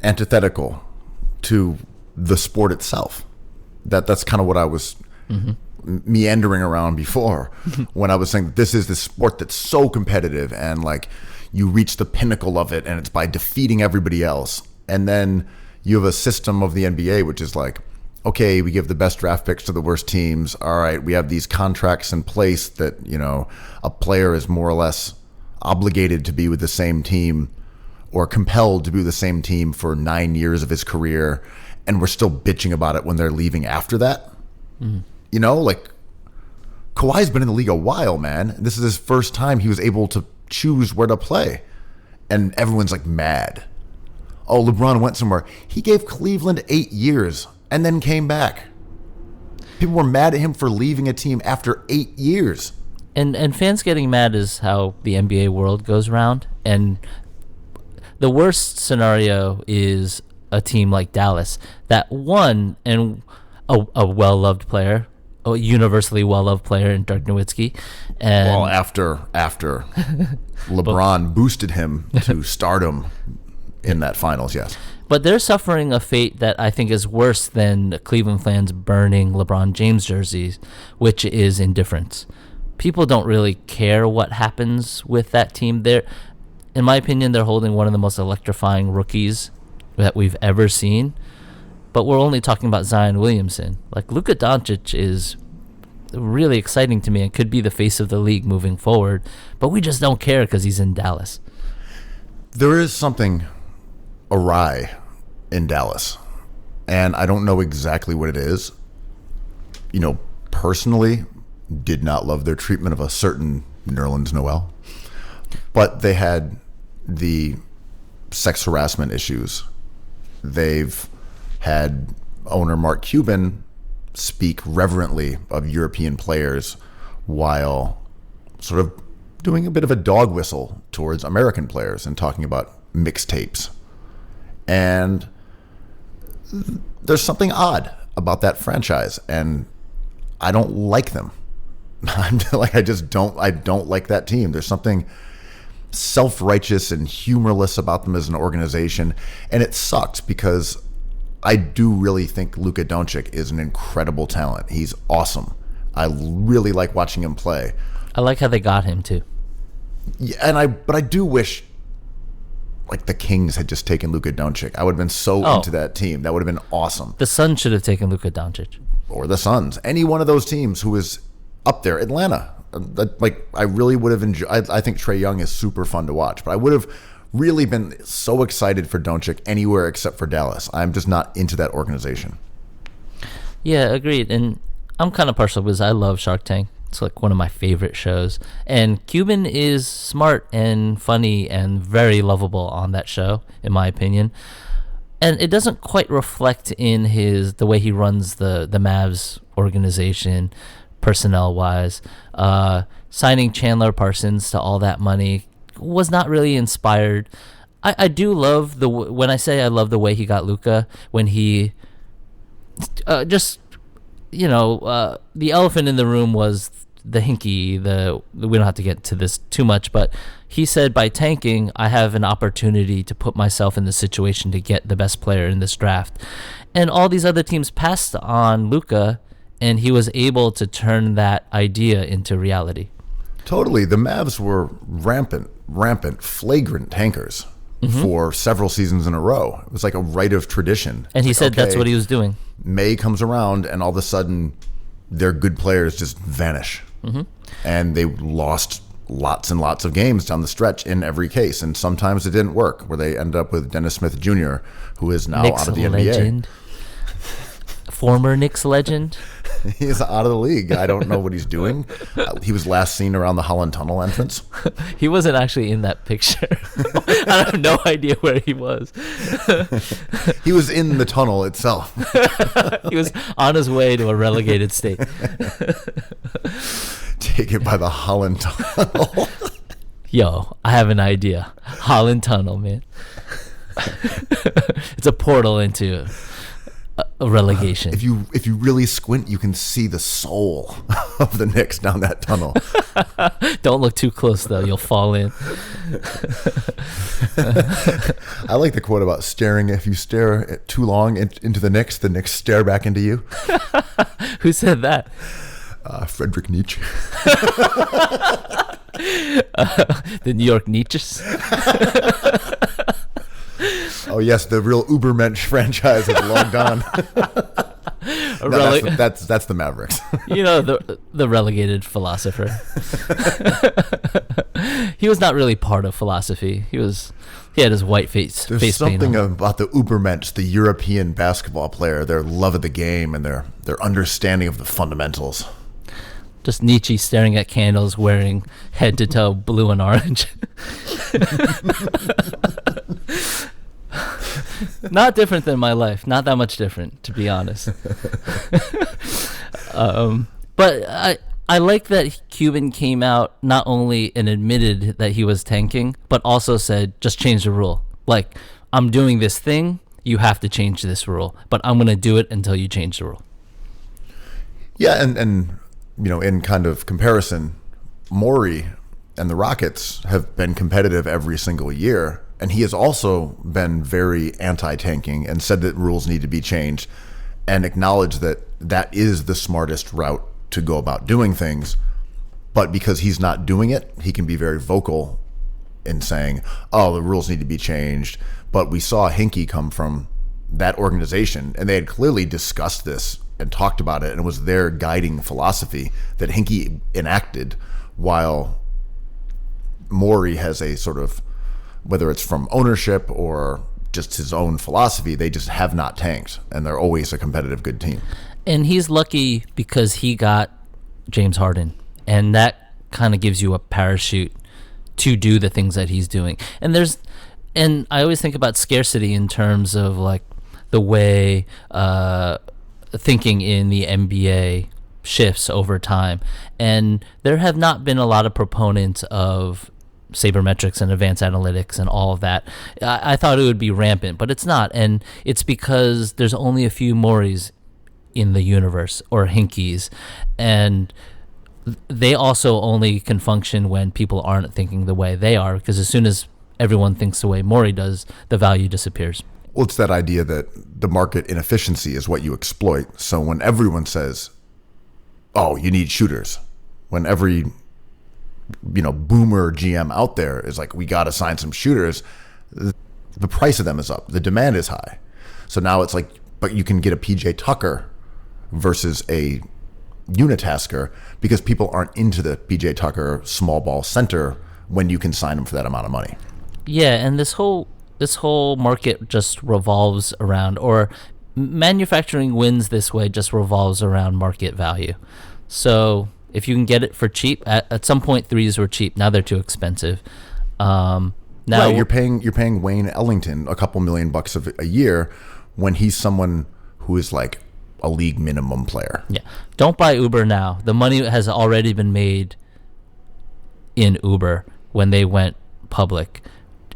antithetical to the sport itself. That's kind of what I was meandering around before when I was saying this is the sport that's so competitive and like you reach the pinnacle of it and it's by defeating everybody else. And then you have a system of the NBA which is like, okay, we give the best draft picks to the worst teams. All right, we have these contracts in place that, you know, a player is more or less obligated to be with the same team or compelled to be with the same team for 9 years of his career, and we're still bitching about it when they're leaving after that. Mm-hmm. You know, like, Kawhi's been in the league a while, man. This is his first time he was able to choose where to play. And everyone's like mad. Oh, LeBron went somewhere. He gave Cleveland 8 years and then came back. People were mad at him for leaving a team after 8 years. And fans getting mad is how the NBA world goes around. And the worst scenario is a team like Dallas that won and a well-loved player, a universally well-loved player in Dirk Nowitzki. And well, after LeBron boosted him to stardom in that finals, yes. But they're suffering a fate that I think is worse than Cleveland fans burning LeBron James jerseys, which is indifference. People don't really care what happens with that team. In my opinion, they're holding one of the most electrifying rookies that we've ever seen. But we're only talking about Zion Williamson. Like, Luka Doncic is really exciting to me and could be the face of the league moving forward. But we just don't care because he's in Dallas. There is something awry in Dallas, and I don't know exactly what it is. You know, personally, did not love their treatment of a certain Nerlens Noel, but they had the sex harassment issues. They've had owner Mark Cuban speak reverently of European players while sort of doing a bit of a dog whistle towards American players and talking about mixtapes. And there's something odd about that franchise, and I don't like them. I don't like that team. There's something self-righteous and humorless about them as an organization, and it sucks because I do really think Luka Doncic is an incredible talent. He's awesome. I really like watching him play. I like how they got him too. Yeah, but I do wish like the Kings had just taken Luka Doncic. I would have been so into that team. That would have been awesome. The Suns should have taken Luka Doncic. Or the Suns. Any one of those teams who is up there. Atlanta. Like, I really would have enjoyed. I think Trae Young is super fun to watch, but I would have really been so excited for Doncic anywhere except for Dallas. I'm just not into that organization. Yeah, agreed. And I'm kind of partial because I love Shark Tank. It's like one of my favorite shows. And Cuban is smart and funny and very lovable on that show, in my opinion. And it doesn't quite reflect in the way he runs the Mavs organization, personnel-wise. Signing Chandler Parsons to all that money was not really inspired. I do love when I say I love the way he got Luka, when he the elephant in the room was the Hinkie. We don't have to get to this too much, but he said by tanking, I have an opportunity to put myself in the situation to get the best player in this draft. And all these other teams passed on Luka, and he was able to turn that idea into reality. Totally. The Mavs were rampant, flagrant tankers for several seasons in a row. It was like a rite of tradition. And he said that's what he was doing. May comes around, and all of a sudden, their good players just vanish. And they lost lots and lots of games down the stretch in every case. And sometimes it didn't work, where they end up with Dennis Smith Jr., who is now Knicks out of the legend. NBA. Former Knicks legend. He's out of the league. I don't know what he's doing. He was last seen around the Holland Tunnel entrance. He wasn't actually in that picture. I have no idea where he was. He was in the tunnel itself. He was on his way to a relegated state. Taken by the Holland Tunnel. Yo, I have an idea. Holland Tunnel, man. It's a portal into a relegation. If you really squint, you can see the soul of the Knicks down that tunnel. Don't look too close, though. You'll fall in. I like the quote about staring. If you stare too long into the Knicks stare back into you. Who said that? Friedrich Nietzsche. The New York Nietzsches. Oh yes, the real Ubermensch franchise is long gone. That's the Mavericks. You know, the relegated philosopher. He was not really part of philosophy. He had his white face. There's something about the Ubermensch, the European basketball player, their love of the game and their understanding of the fundamentals. Just Nietzsche staring at candles, wearing head to toe blue and orange. Not different than my life. Not that much different, to be honest. But I like that Cuban came out not only and admitted that he was tanking, but also said, just change the rule. Like, I'm doing this thing, you have to change this rule, but I'm going to do it until you change the rule. Yeah, and you know, in kind of comparison, Morey and the Rockets have been competitive every single year, and he has also been very anti-tanking and said that rules need to be changed and acknowledged that that is the smartest route to go about doing things. But because he's not doing it, he can be very vocal in saying, oh, the rules need to be changed. But we saw Hinkie come from that organization, and they had clearly discussed this and talked about it, and it was their guiding philosophy that Hinkie enacted, while Morey has a sort of, whether it's from ownership or just his own philosophy, they just have not tanked, and they're always a competitive good team. And he's lucky because he got James Harden, and that kind of gives you a parachute to do the things that he's doing. And I always think about scarcity in terms of like the way thinking in the NBA shifts over time. And there have not been a lot of proponents of sabermetrics and advanced analytics and all of that. I thought it would be rampant, but it's not. And it's because there's only a few Moris in the universe, or Hinkies. And they also only can function when people aren't thinking the way they are, because as soon as everyone thinks the way Mori does, the value disappears. Well, it's that idea that the market inefficiency is what you exploit. So when everyone says, oh, you need shooters, when every boomer GM out there is like, we got to sign some shooters, the price of them is up. The demand is high. So now it's like, but you can get a PJ Tucker versus a unitasker because people aren't into the PJ Tucker small ball center when you can sign them for that amount of money. Yeah, and this whole market just revolves around, or manufacturing wins this way just revolves around market value. So if you can get it for cheap, at some point threes were cheap. Now they're too expensive. Now right, you're paying Wayne Ellington a couple $1 million a year when he's someone who is like a league minimum player. Yeah, don't buy Uber now. The money has already been made in Uber when they went public.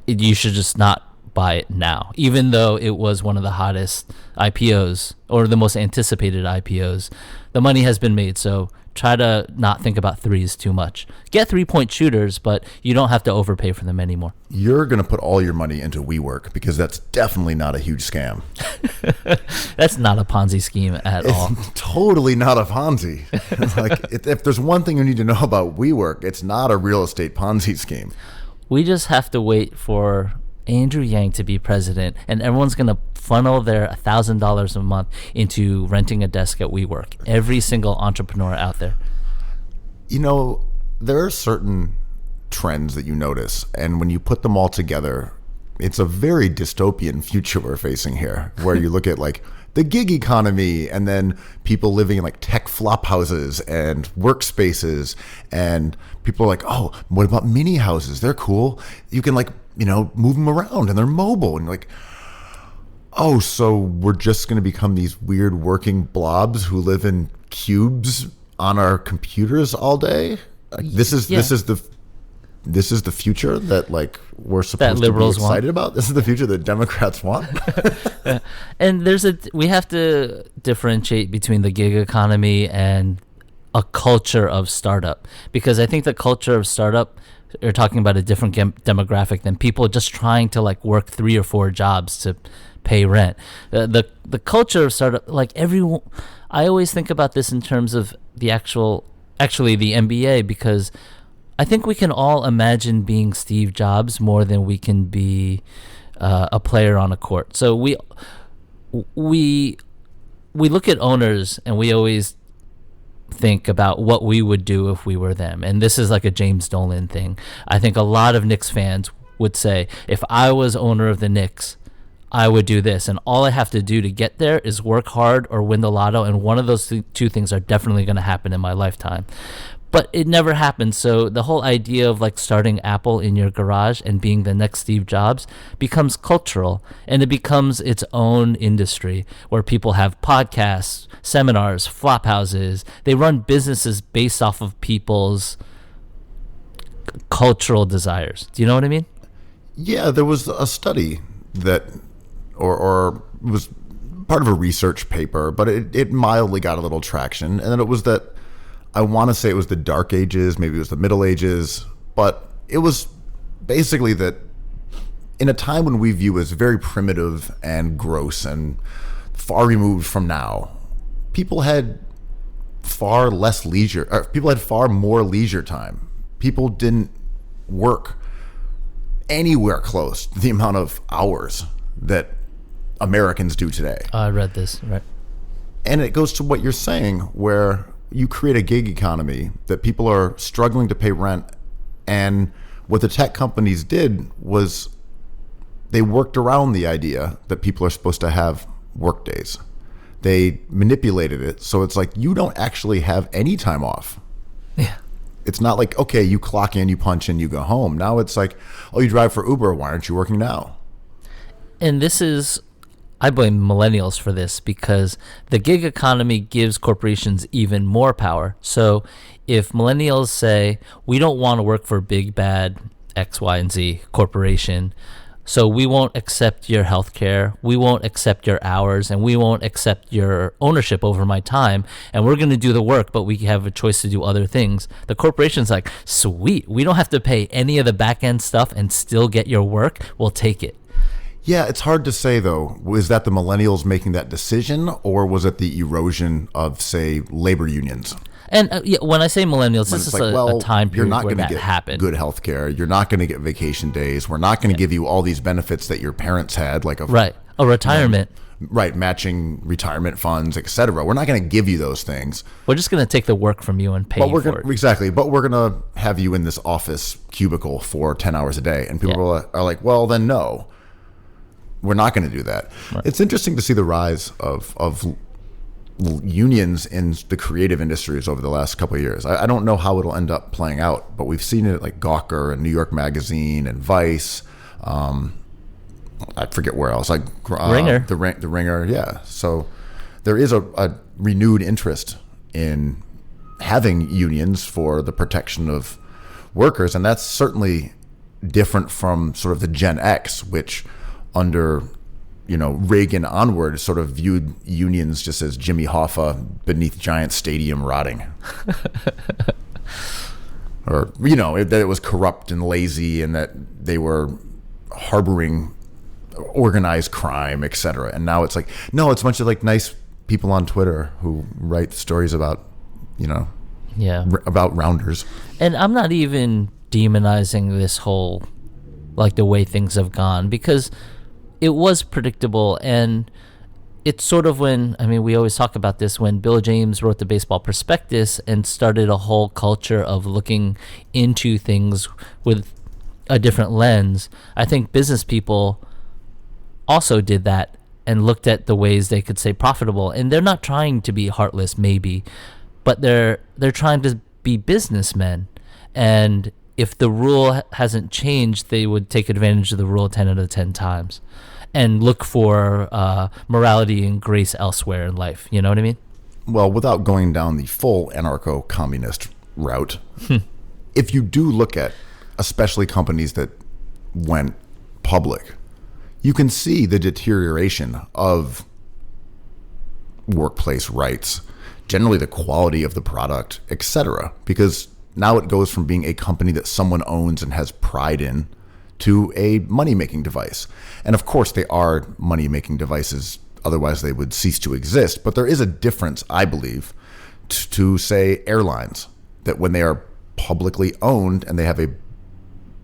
You should just not buy it now, even though it was one of the hottest IPOs or the most anticipated IPOs. The money has been made, so try to not think about threes too much. Get 3-point shooters, but you don't have to overpay for them anymore. You're going to put all your money into WeWork because that's definitely not a huge scam. That's not a Ponzi scheme at all. It's totally not a Ponzi. Like, if there's one thing you need to know about WeWork, it's not a real estate Ponzi scheme. We just have to wait for Andrew Yang to be president, and everyone's going to funnel their $1,000 a month into renting a desk at WeWork. Every single entrepreneur out there. There are certain trends that you notice, and when you put them all together, it's a very dystopian future we're facing here, where you look at like the gig economy and then people living in like tech flop houses and workspaces, and people are like, oh, what about mini houses? They're cool. You can move them around and they're mobile, and you're like, oh, so we're just going to become these weird working blobs who live in cubes on our computers all day? This is the future that we're supposed to be excited about. This is the future that Democrats want. And we have to differentiate between the gig economy and a culture of startup, because I think the culture of startup, you're talking about a different demographic than people just trying to work 3 or 4 jobs to pay rent. The culture of startup, everyone, I always think about this in terms of the NBA, because I think we can all imagine being Steve Jobs more than we can be a player on a court. So we look at owners and we always think about what we would do if we were them. And this is like a James Dolan thing. I think a lot of Knicks fans would say, if I was owner of the Knicks, I would do this. And all I have to do to get there is work hard or win the lotto. And one of those two things are definitely going to happen in my lifetime. But it never happened. So the whole idea of starting Apple in your garage and being the next Steve Jobs becomes cultural, and it becomes its own industry where people have podcasts, seminars, flop houses. They run businesses based off of people's cultural desires. Do you know what I mean? Yeah, there was a study that, or was part of a research paper, but it mildly got a little traction. And then it was that, I want to say it was the Dark Ages, maybe it was the Middle Ages, but it was basically that in a time when we view as very primitive and gross and far removed from now, people had far less leisure, or people had far more leisure time. People didn't work anywhere close to the amount of hours that Americans do today. I read this, right? And it goes to what you're saying, where you create a gig economy that people are struggling to pay rent. And what the tech companies did was they worked around the idea that people are supposed to have work days. They manipulated it. So it's like, you don't actually have any time off. Yeah. It's not like, okay, you clock in, you punch in, you go home. Now it's like, oh, you drive for Uber. Why aren't you working now? And this is I blame millennials for this because the gig economy gives corporations even more power. So if millennials say, we don't want to work for big bad X, Y, and Z corporation, so we won't accept your health care, we won't accept your hours, and we won't accept your ownership over my time, and we're going to do the work, but we have a choice to do other things. The corporation's like, sweet, we don't have to pay any of the back end stuff and still get your work, we'll take it. Yeah, it's hard to say, though. Was that the millennials making that decision, or was it the erosion of, say, labor unions? And when I say millennials, this is a time period you're not where gonna that get happened. Good health care. You're not going to get vacation days. We're not going to give you all these benefits that your parents had, like a retirement. Right, matching retirement funds, etc. We're not going to give you those things. We're just going to take the work from you and pay you for it. Exactly, but we're going to have you in this office cubicle for 10 hours a day. And people are like, well, then no. We're not going to do that. Right. It's interesting to see the rise of unions in the creative industries over the last couple of years. I don't know how it'll end up playing out, but we've seen it like Gawker and New York Magazine and Vice. I forget where else. Like Ringer. The Ringer, yeah. So there is a renewed interest in having unions for the protection of workers, and that's certainly different from sort of the Gen X, which under Reagan onward sort of viewed unions just as Jimmy Hoffa beneath Giant Stadium rotting. Or, that it was corrupt and lazy and that they were harboring organized crime, etc. And now it's like, no, it's a bunch of like nice people on Twitter who write stories about, about rounders. And I'm not even demonizing this whole, like the way things have gone, because it was predictable. And it's sort of we always talk about this, when Bill James wrote the Baseball Prospectus and started a whole culture of looking into things with a different lens. I think business people also did that and looked at the ways they could stay profitable. And they're not trying to be heartless, maybe, but they're trying to be businessmen. And if the rule hasn't changed, they would take advantage of the rule 10 out of 10 times and look for morality and grace elsewhere in life. You know what I mean? Well, without going down the full anarcho-communist route, if you do look at especially companies that went public, you can see the deterioration of workplace rights, generally the quality of the product, etc. Because now it goes from being a company that someone owns and has pride in to a money-making device. And of course they are money-making devices, otherwise they would cease to exist. But there is a difference, I believe, to say airlines, that when they are publicly owned and they have a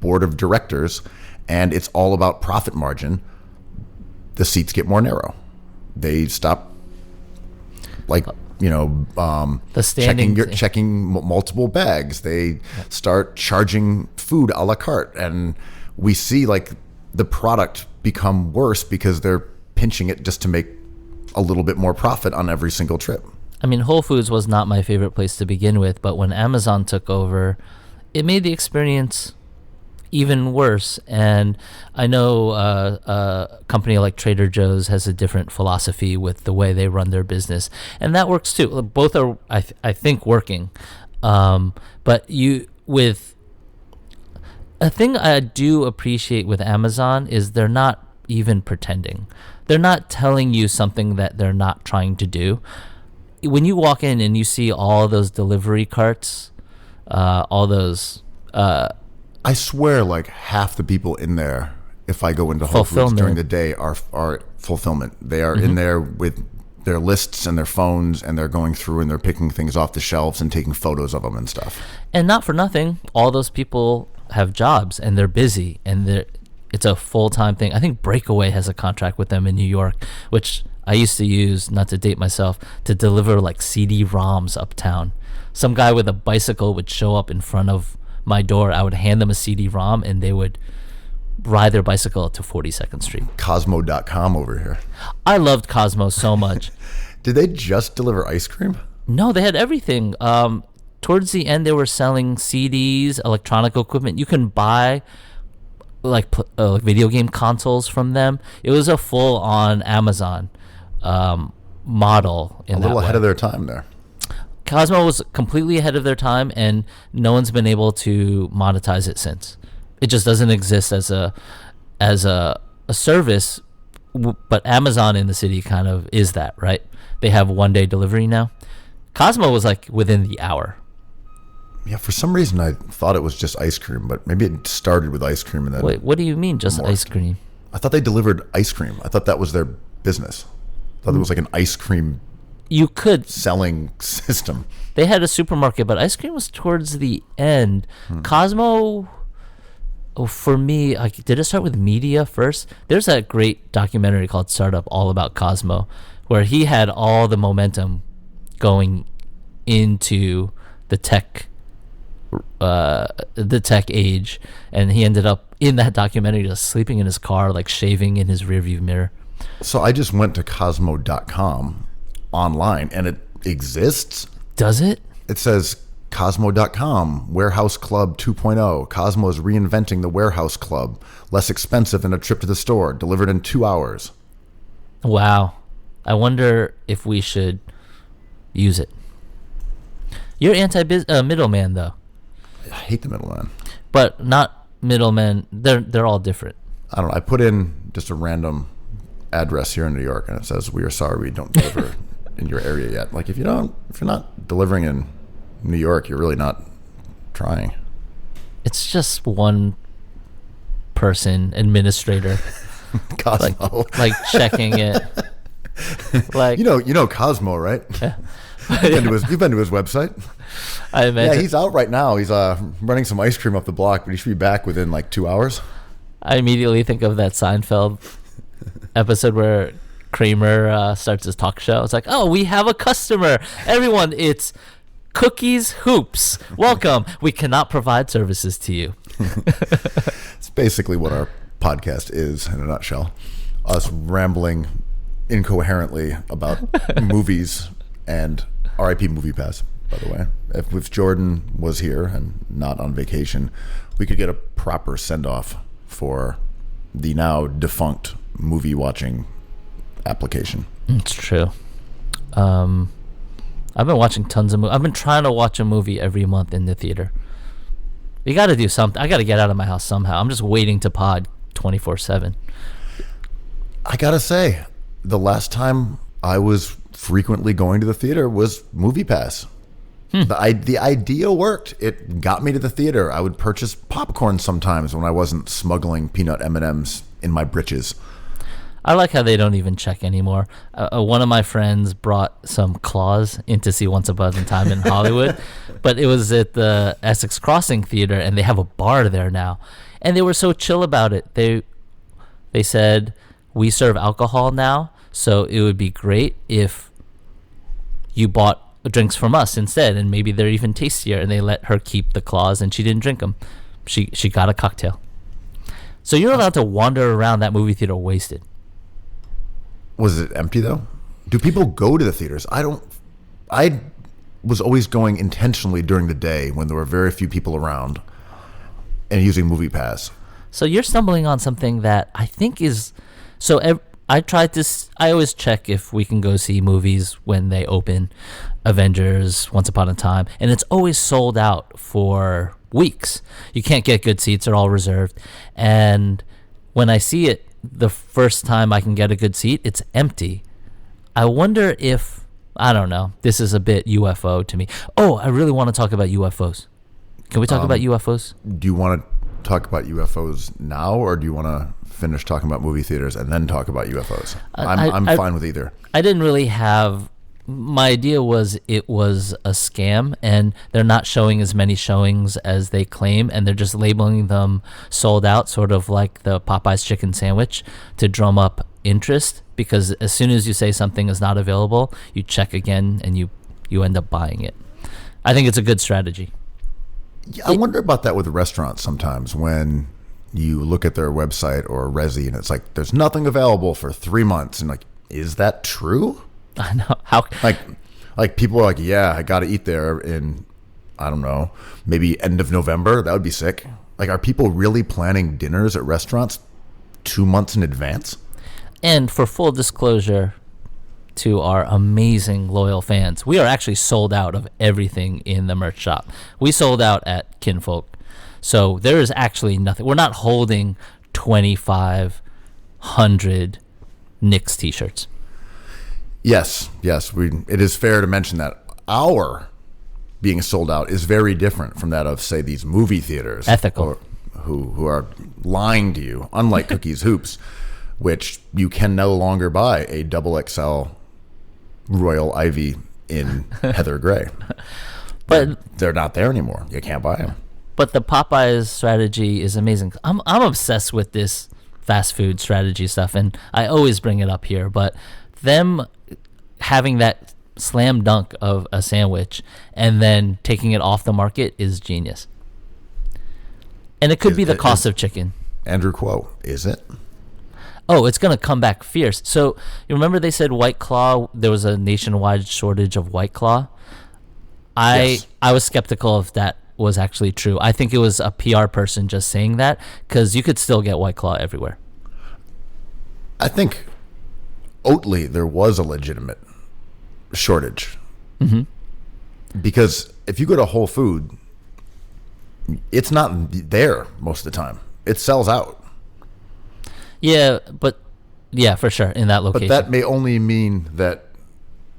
board of directors and it's all about profit margin, the seats get more narrow. They stop, checking multiple bags. They start charging food a la carte, and we see like the product become worse because they're pinching it just to make a little bit more profit on every single trip. I mean, Whole Foods was not my favorite place to begin with, but when Amazon took over, it made the experience even worse. And I know a company like Trader Joe's has a different philosophy with the way they run their business, and that works too. Both are, I think, working. But a thing I do appreciate with Amazon is they're not even pretending. They're not telling you something that they're not trying to do. When you walk in and you see all those delivery carts, all those... I swear like half the people in there, if I go into Whole Foods during the day, are fulfillment. They are in there with their lists and their phones, and they're going through and they're picking things off the shelves and taking photos of them and stuff. And not for nothing, all those people have jobs and they're busy, and it's a full-time thing. I think Breakaway has a contract with them in New York, which I used to use, not to date myself, to deliver like CD-ROMs uptown. Some guy with a bicycle would show up in front of my door. I would hand them a CD-ROM and they would ride their bicycle to 42nd Street. Cosmo.com over here. I loved Cosmo so much. Did they just deliver ice cream? No, they had everything. Towards the end, they were selling CDs, electronic equipment. You can buy like video game consoles from them. It was a full on Amazon model. A little ahead of their time there. Cosmo was completely ahead of their time, and no one's been able to monetize it since. It just doesn't exist as a service. But Amazon in the city kind of is that, right? They have 1-day delivery now. Cosmo was like within the hour. Yeah, for some reason I thought it was just ice cream, but maybe it started with ice cream and then. Wait, what do you mean just morphed. Ice cream? I thought they delivered ice cream. I thought that was their business. I thought it was like an ice cream You could. selling system. They had a supermarket, but ice cream was towards the end. Cosmo, for me, did it start with media first? There's that great documentary called Startup all about Cosmo, where he had all the momentum going into the tech age, and he ended up in that documentary just sleeping in his car, like shaving in his rearview mirror. So I just went to Cosmo.com online, and it exists. Does it? It says Cosmo.com, Warehouse Club 2.0. Cosmo is reinventing the warehouse club. Less expensive than a trip to the store. Delivered in 2 hours. Wow. I wonder if we should use it. You're anti-middleman, though. I hate the middleman. But not middlemen. They're all different. I don't know. I put in just a random address here in New York, and it says, "We are sorry we don't deliver in your area yet." Like, if you're not delivering in New York, you're really not trying. It's just one person administrator, Cosmo, like checking it. Like you know Cosmo, right? Yeah. You've been to his website. I imagine. Yeah, he's out right now. He's running some ice cream up the block, but he should be back within like 2 hours. I immediately think of that Seinfeld episode where Kramer starts his talk show. It's like, oh, we have a customer. Everyone, it's Cookies Hoops. Welcome. We cannot provide services to you. It's basically what our podcast is in a nutshell. Us rambling incoherently about movies and RIP Movie Pass, by the way. If Jordan was here and not on vacation, we could get a proper send-off for the now defunct movie watching application. It's true. I've been watching tons of movies. I've been trying to watch a movie every month in the theater. You got to do something. I got to get out of my house somehow. I'm just waiting to pod 24/7. I gotta say, the last time I was frequently going to the theater was Movie Pass. The idea worked. It got me to the theater. I would purchase popcorn sometimes when I wasn't smuggling peanut M&Ms in my britches. I like how they don't even check anymore. One of my friends brought some claws in to see Once Upon a Time in Hollywood, but it was at the Essex Crossing Theater, and they have a bar there now. And they were so chill about it. They said, we serve alcohol now, so it would be great if you bought drinks from us instead, and maybe they're even tastier. And they let her keep the claws, and she didn't drink them. She got a cocktail. So you're allowed to wander around that movie theater wasted. Was it empty though? Do people go to the theaters? I was always going intentionally during the day when there were very few people around and using Movie Pass. So you're stumbling on something that I think is... So I always check if we can go see movies when they open. Avengers, Once Upon a Time. And it's always sold out for weeks. You can't get good seats. They're all reserved. And when I see it, the first time I can get a good seat, it's empty. I wonder if... I don't know. This is a bit UFO to me. Oh, I really want to talk about UFOs. Can we talk about UFOs? Do you want to talk about UFOs now, or do you want to finish talking about movie theaters and then talk about UFOs? I'm fine with either. I didn't really have... My idea was it was a scam, and they're not showing as many showings as they claim, and they're just labeling them sold out, sort of like the Popeye's chicken sandwich, to drum up interest, because as soon as you say something is not available, you check again and you end up buying it. I think it's a good strategy. Yeah, I wonder about that with restaurants sometimes when you look at their website or Resi and it's like, there's nothing available for 3 months. And like, is that true? I know. How like people are like, yeah, I got to eat there in, I don't know, maybe end of November. That would be sick. Like, are people really planning dinners at restaurants 2 months in advance? And for full disclosure to our amazing loyal fans, we are actually sold out of everything in the merch shop. We sold out at Kinfolk. So there is actually nothing. We're not holding 2,500 Knicks t-shirts. Yes. It is fair to mention that our being sold out is very different from that of, say, these movie theaters. Ethical. Who are lying to you, unlike Cookies Hoops, which you can no longer buy a XXL Royal Ivy in Heather Gray. But they're not there anymore. You can't buy them. But the Popeyes strategy is amazing. I'm obsessed with this fast food strategy stuff, and I always bring it up here. But them having that slam dunk of a sandwich and then taking it off the market is genius. And it could be the cost of chicken. Andrew Kuo, is it? Oh, it's going to come back fierce. So you remember they said White Claw, there was a nationwide shortage of White Claw? Yes. I was skeptical if that was actually true. I think it was a PR person just saying that, because you could still get White Claw everywhere. I think Oatly, there was a legitimate shortage. Mm-hmm. Because if you go to Whole Food, it's not there most of the time. It sells out. Yeah, for sure, in that location. But that may only mean that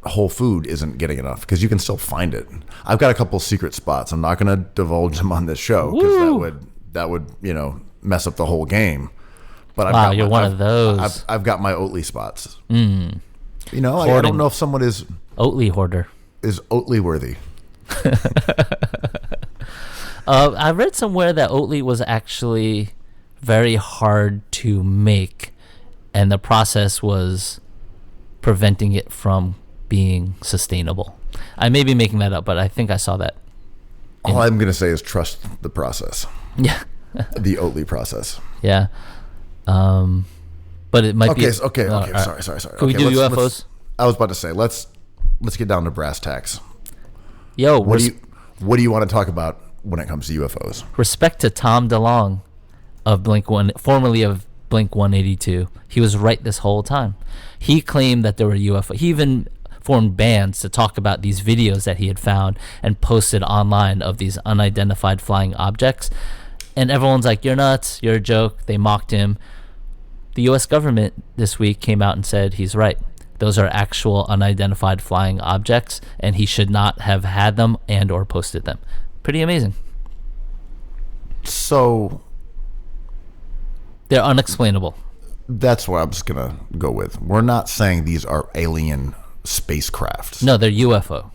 Whole Food isn't getting enough, because you can still find it. I've got a couple secret spots. I'm not going to divulge them on this show, because that would mess up the whole game. But you're one of those. I've got my Oatly spots. Mm. I don't know if someone is Oatly hoarder. Is Oatly worthy. I read somewhere that Oatly was actually very hard to make, and the process was preventing it from being sustainable. I may be making that up, but I think I saw that. All I'm going to say is trust the process. Yeah. The Oatly process. Yeah. But it might be... Okay. Sorry. Can we do UFOs? I was about to say, let's get down to brass tacks. Yo, what do you want to talk about when it comes to UFOs? Respect to Tom DeLonge of formerly of Blink 182. He was right this whole time. He claimed that there were UFOs. He even formed bands to talk about these videos that he had found and posted online of these unidentified flying objects. And everyone's like, you're nuts, you're a joke. They mocked him. The U.S. government this week came out and said he's right. Those are actual unidentified flying objects, and he should not have had them and or posted them. Pretty amazing. So they're unexplainable. That's what I'm just going to go with. We're not saying these are alien spacecrafts. No, they're UFO.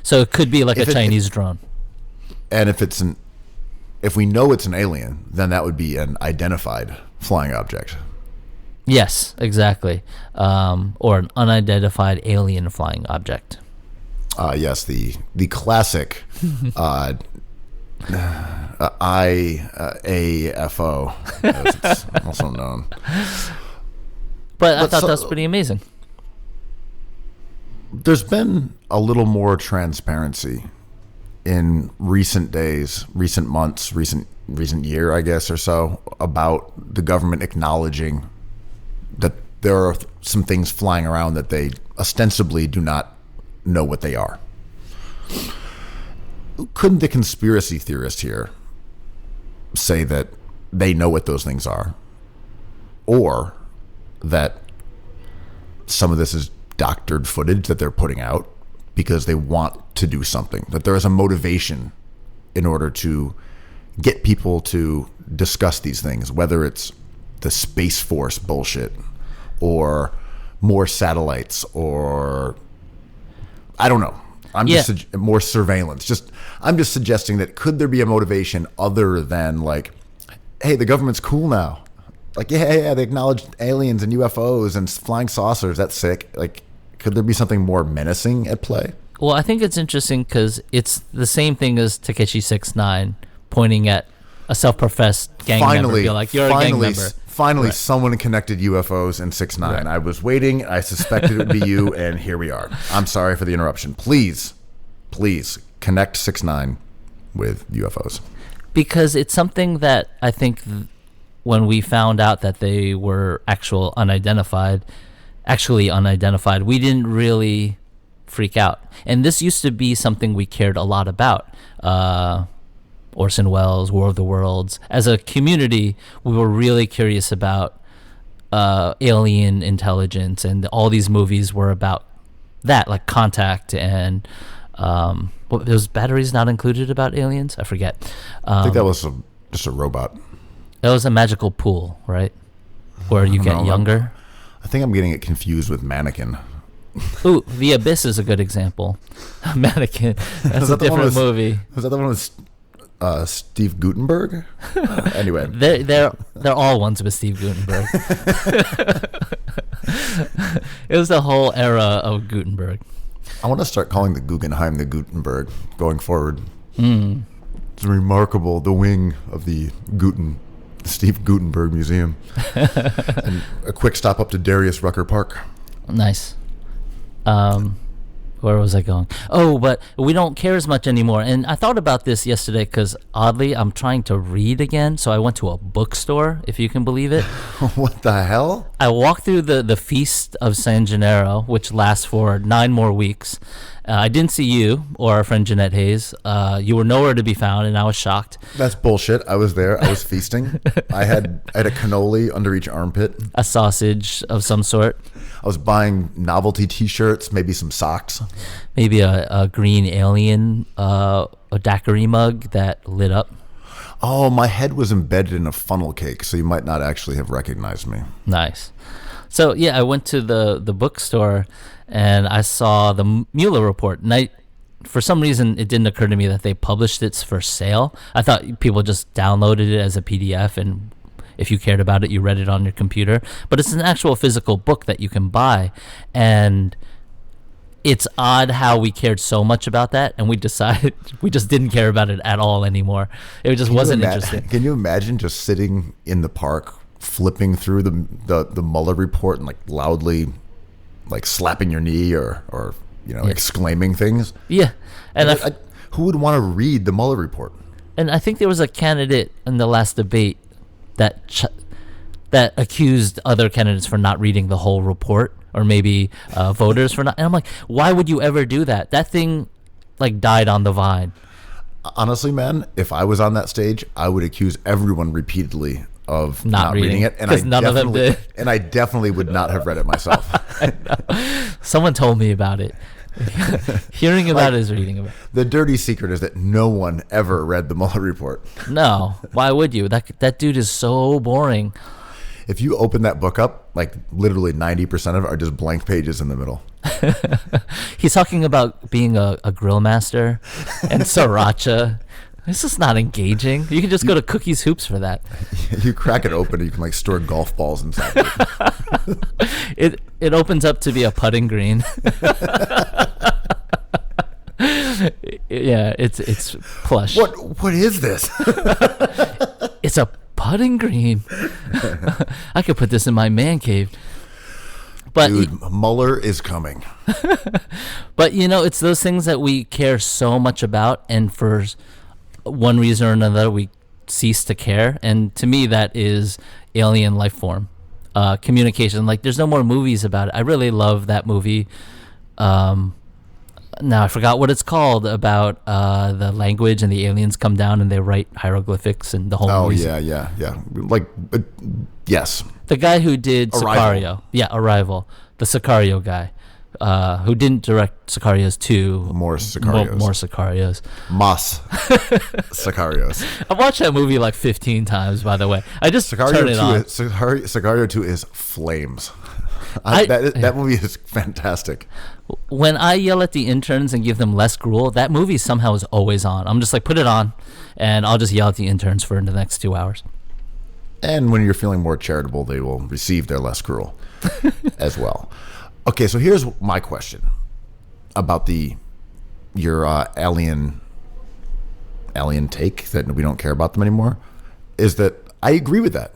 So it could be like a Chinese drone. And if we know it's an alien, then that would be an identified flying object. Yes, exactly. Or an unidentified alien flying object. Yes, the classic IAFO, as it's also known. But I thought that was pretty amazing. There's been a little more transparency in recent days, recent months, recent year, I guess, or so, about the government acknowledging that there are some things flying around that they ostensibly do not know what they are. Couldn't the conspiracy theorist here say that they know what those things are, or that some of this is doctored footage that they're putting out because they want to do something, that there is a motivation in order to get people to discuss these things, whether it's the Space Force bullshit or more satellites, or I don't know. Just more surveillance. I'm just suggesting that could there be a motivation other than like, hey, the government's cool now. Like, yeah, they acknowledge aliens and UFOs and flying saucers. That's sick. Like, could there be something more menacing at play? Well, I think it's interesting because it's the same thing as Takeshi 6ix9ine pointing at a self-professed gang member. Be like, you're a gang member. Finally, right. Someone connected UFOs and 6ix9ine. Right. I was waiting. I suspected it would be you, and here we are. I'm sorry for the interruption. Please connect 6ix9ine with UFOs. Because it's something that I think when we found out that they were actually unidentified, we didn't really freak out. And this used to be something we cared a lot about. Orson Welles, War of the Worlds. As a community, we were really curious about alien intelligence, and all these movies were about that, like Contact and those Batteries Not Included about aliens. I forget. I think that was just a robot. That was a magical pool, right? Where you get younger. I think I'm getting it confused with Mannequin. Ooh, The Abyss is a good example. Mannequin. That's a different movie. Was that the one with Steve Guttenberg? Anyway, they're all ones with Steve Guttenberg. It was the whole era of Guttenberg. I want to start calling the Guggenheim the Gutenberg going forward. Mm. It's remarkable, the wing of the Steve Guttenberg Museum. And a quick stop up to Darius Rucker Park. Nice. Where was I going? Oh, but we don't care as much anymore. And I thought about this yesterday because, oddly, I'm trying to read again. So I went to a bookstore, if you can believe it. What the hell? I walked through the Feast of San Gennaro, which lasts for 9 more weeks. I didn't see you or our friend Jeanette Hayes. You were nowhere to be found, and I was shocked. That's bullshit. I was there. I was feasting. I had a cannoli under each armpit. A sausage of some sort. I was buying novelty T-shirts, maybe some socks. Maybe a green alien, a daiquiri mug that lit up. Oh, my head was embedded in a funnel cake, so you might not actually have recognized me. Nice. So, yeah, I went to the bookstore, and I saw the Mueller report. And for some reason, it didn't occur to me that they published it for sale. I thought people just downloaded it as a PDF, and if you cared about it, you read it on your computer. But it's an actual physical book that you can buy. And it's odd how we cared so much about that, and we decided we just didn't care about it at all anymore. It just wasn't interesting. Can you imagine just sitting in the park, flipping through the Mueller report and like loudly like slapping your knee or exclaiming things? Yeah. And who would want to read the Mueller report? And I think there was a candidate in the last debate that accused other candidates for not reading the whole report, or maybe voters for not. And I'm like, why would you ever do that? That thing like died on the vine. Honestly, man, if I was on that stage, I would accuse everyone repeatly of not reading it, because none of them did. And I definitely would not have read it myself. Someone told me about it. Hearing about it is reading about it. The dirty secret is that no one ever read the Mueller report. No, why would you? That dude is so boring. If you open that book up, like literally 90% of it are just blank pages in the middle. He's talking about being a grill master and sriracha. This is not engaging. You can just go to Cookies Hoops for that. You crack it open and you can like store golf balls inside it. It opens up to be a putting green. Yeah, it's plush. What is this? It's a putting green. I could put this in my man cave. But dude, Mueller is coming. But it's those things that we care so much about, and for one reason or another we cease to care. And to me, that is alien life form communication. Like, there's no more movies about it. I really love that movie. Now I forgot what it's called, about the language and the aliens come down and they write hieroglyphics and the whole movie. Yeah. Like, yes. The guy who did Arrival. Sicario. Yeah, Arrival. The Sicario guy. Who didn't direct Sicarios 2. More Sicarios. More Sicarios. Mas Sicarios. I've watched that movie like 15 times, by the way. I just turned it on. Sicario 2 is flames. That movie is fantastic. When I yell at the interns and give them less gruel, that movie somehow is always on. I'm just like, put it on, and I'll just yell at the interns for the next 2 hours. And when you're feeling more charitable, they will receive their less gruel as well. Okay, so here's my question about your alien take that we don't care about them anymore. Is that I agree with that.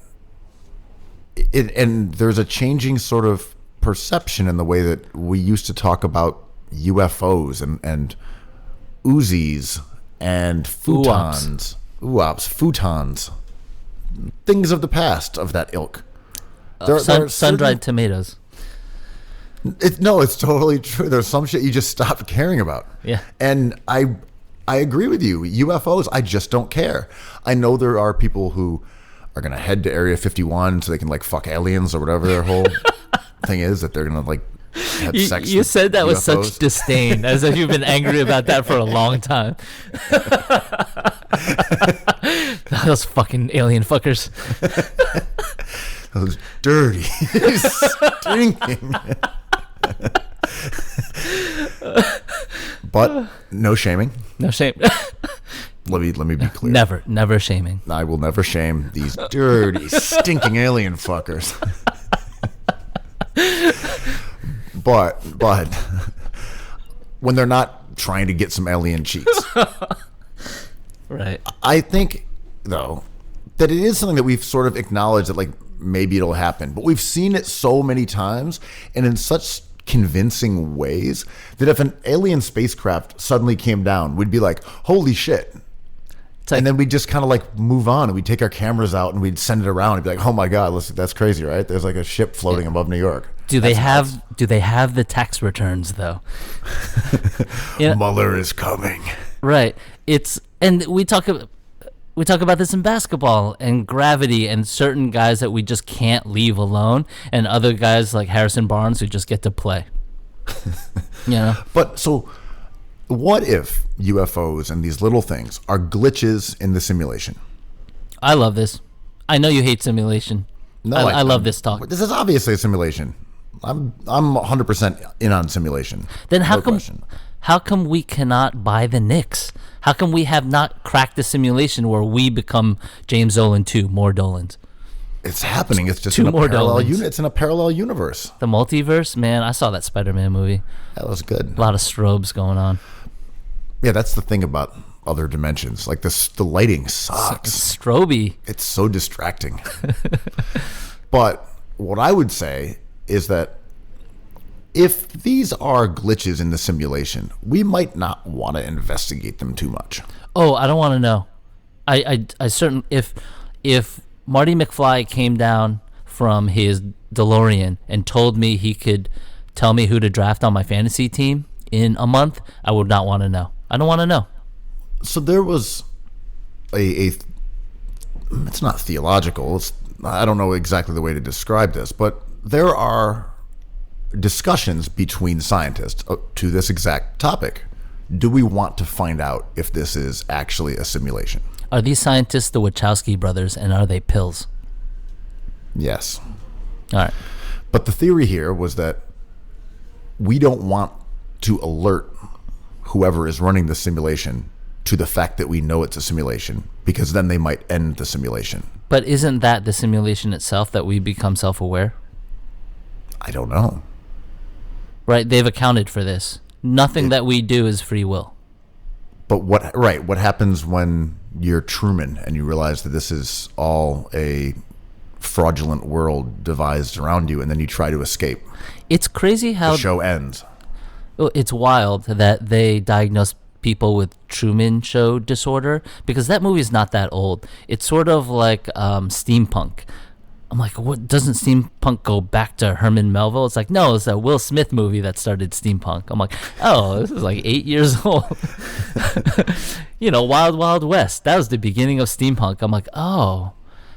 And there's a changing sort of perception in the way that we used to talk about UFOs and Uzis and futons. futons, things of the past of that ilk. Sun-dried tomatoes. It's totally true. There's some shit you just stop caring about. Yeah. And I agree with you. UFOs, I just don't care. I know there are people who are going to head to Area 51 so they can like fuck aliens or whatever their whole thing is, that they're going to like have sex You with said that UFOs. with such disdain, as if you've been angry about that for a long time. Those fucking alien fuckers. Those dirty, stinking. But no shaming. No shame. Let me be clear. Never shaming. I will never shame these dirty, stinking alien fuckers. But when they're not trying to get some alien cheeks, Right. I think though that it is something that we've sort of acknowledged that like maybe it'll happen, but we've seen it so many times and in such convincing ways that if an alien spacecraft suddenly came down, we'd be like, holy shit. Like, And then we just kind of like move on and we'd take our cameras out and we'd send it around and be like, oh my God, listen, that's crazy, right? There's like a ship floating above New York. do they have the tax returns though? You know, Mueller is coming. right. And we talk about this in basketball and gravity and certain guys that we just can't leave alone, and other guys like Harrison Barnes who just get to play. You know? But so what if UFOs and these little things are glitches in the simulation? I love this. I know you hate simulation. No, I love this talk. This is obviously a simulation. I'm 100% in on simulation. Then No question. how come we cannot buy the Knicks? How come we have not cracked the simulation where we become James Dolan 2, more Dolans? It's happening. It's just Two in a more parallel Dolans. It's in a parallel universe. The multiverse? Man, I saw that Spider-Man movie. That was good. A lot of strobes going on. Yeah, that's the thing about other dimensions. Like the lighting sucks. Stroby. It's so distracting. But what I would say is that if these are glitches in the simulation, we might not want to investigate them too much. Oh, I don't want to know. I certain if Marty McFly came down from his DeLorean and told me he could tell me who to draft on my fantasy team in a month, I would not want to know. I don't want to know. So there was it's not theological. I don't know exactly the way to describe this, but there are discussions between scientists to this exact topic. Do we want to find out if this is actually a simulation? Are these scientists the Wachowski brothers, and are they pills? Yes. All right. But the theory here was that we don't want to alert whoever is running the simulation to the fact that we know it's a simulation, because then they might end the simulation. But isn't that the simulation itself, that we become self-aware? I don't know. Right? They've accounted for this. Nothing that we do is free will. But what happens when you're Truman and you realize that this is all a fraudulent world devised around you, and then you try to escape? It's crazy how The show ends. it's wild that they diagnose people with Truman Show disorder, because that movie is not that old. It's sort of like steampunk. I'm like, what, doesn't steampunk go back to Herman Melville? It's like, no, it's a Will Smith movie that started steampunk. I'm like, oh, this is like 8 years old. You know, Wild Wild West. That was the beginning of steampunk. I'm like, oh.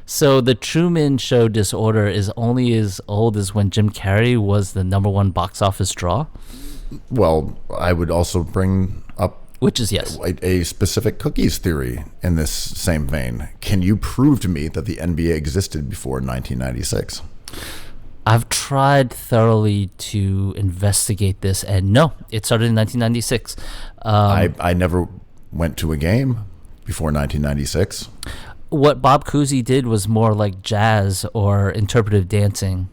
So the Truman Show disorder is only as old as when Jim Carrey was the #1 box office draw? Well, I would also bring up Which is yes. a specific cookies theory in this same vein. Can you prove to me that the NBA existed before 1996? I've tried thoroughly to investigate this, and no, it started in 1996. I never went to a game before 1996. What Bob Cousy did was more like jazz or interpretive dancing,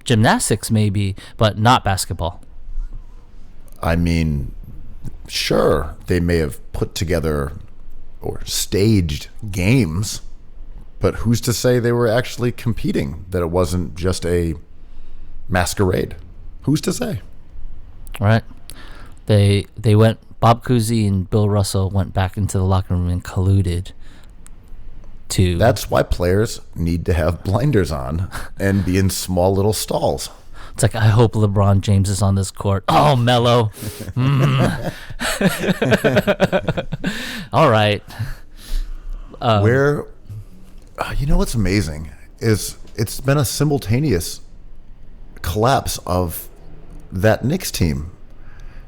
gymnastics maybe, but not basketball. I mean, sure, they may have put together or staged games, but who's to say they were actually competing, that it wasn't just a masquerade? Who's to say? Right. They went. Bob Cousy and Bill Russell went back into the locker room and colluded to. That's why players need to have blinders on and be in small little stalls. It's like, I hope LeBron James is on this court. Oh, Melo. All right. You know what's amazing is it's been a simultaneous collapse of that Knicks team.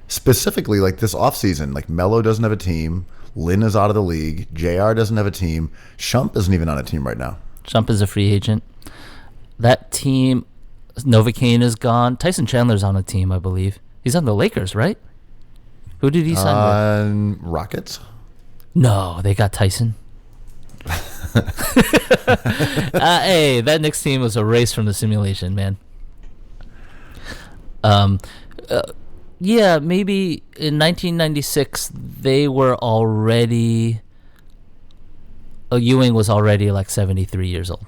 Specifically, like this offseason, like Melo doesn't have a team. Lynn is out of the league. JR doesn't have a team. Shump isn't even on a team right now. Shump is a free agent. That team, Novocaine is gone. Tyson Chandler's on a team, I believe. He's on the Lakers, right? Who did he sign with? Rockets? No, they got Tyson. Hey, that Knicks team was erased from the simulation, man. Yeah, maybe in 1996 they were already. Ewing was already like 73 years old.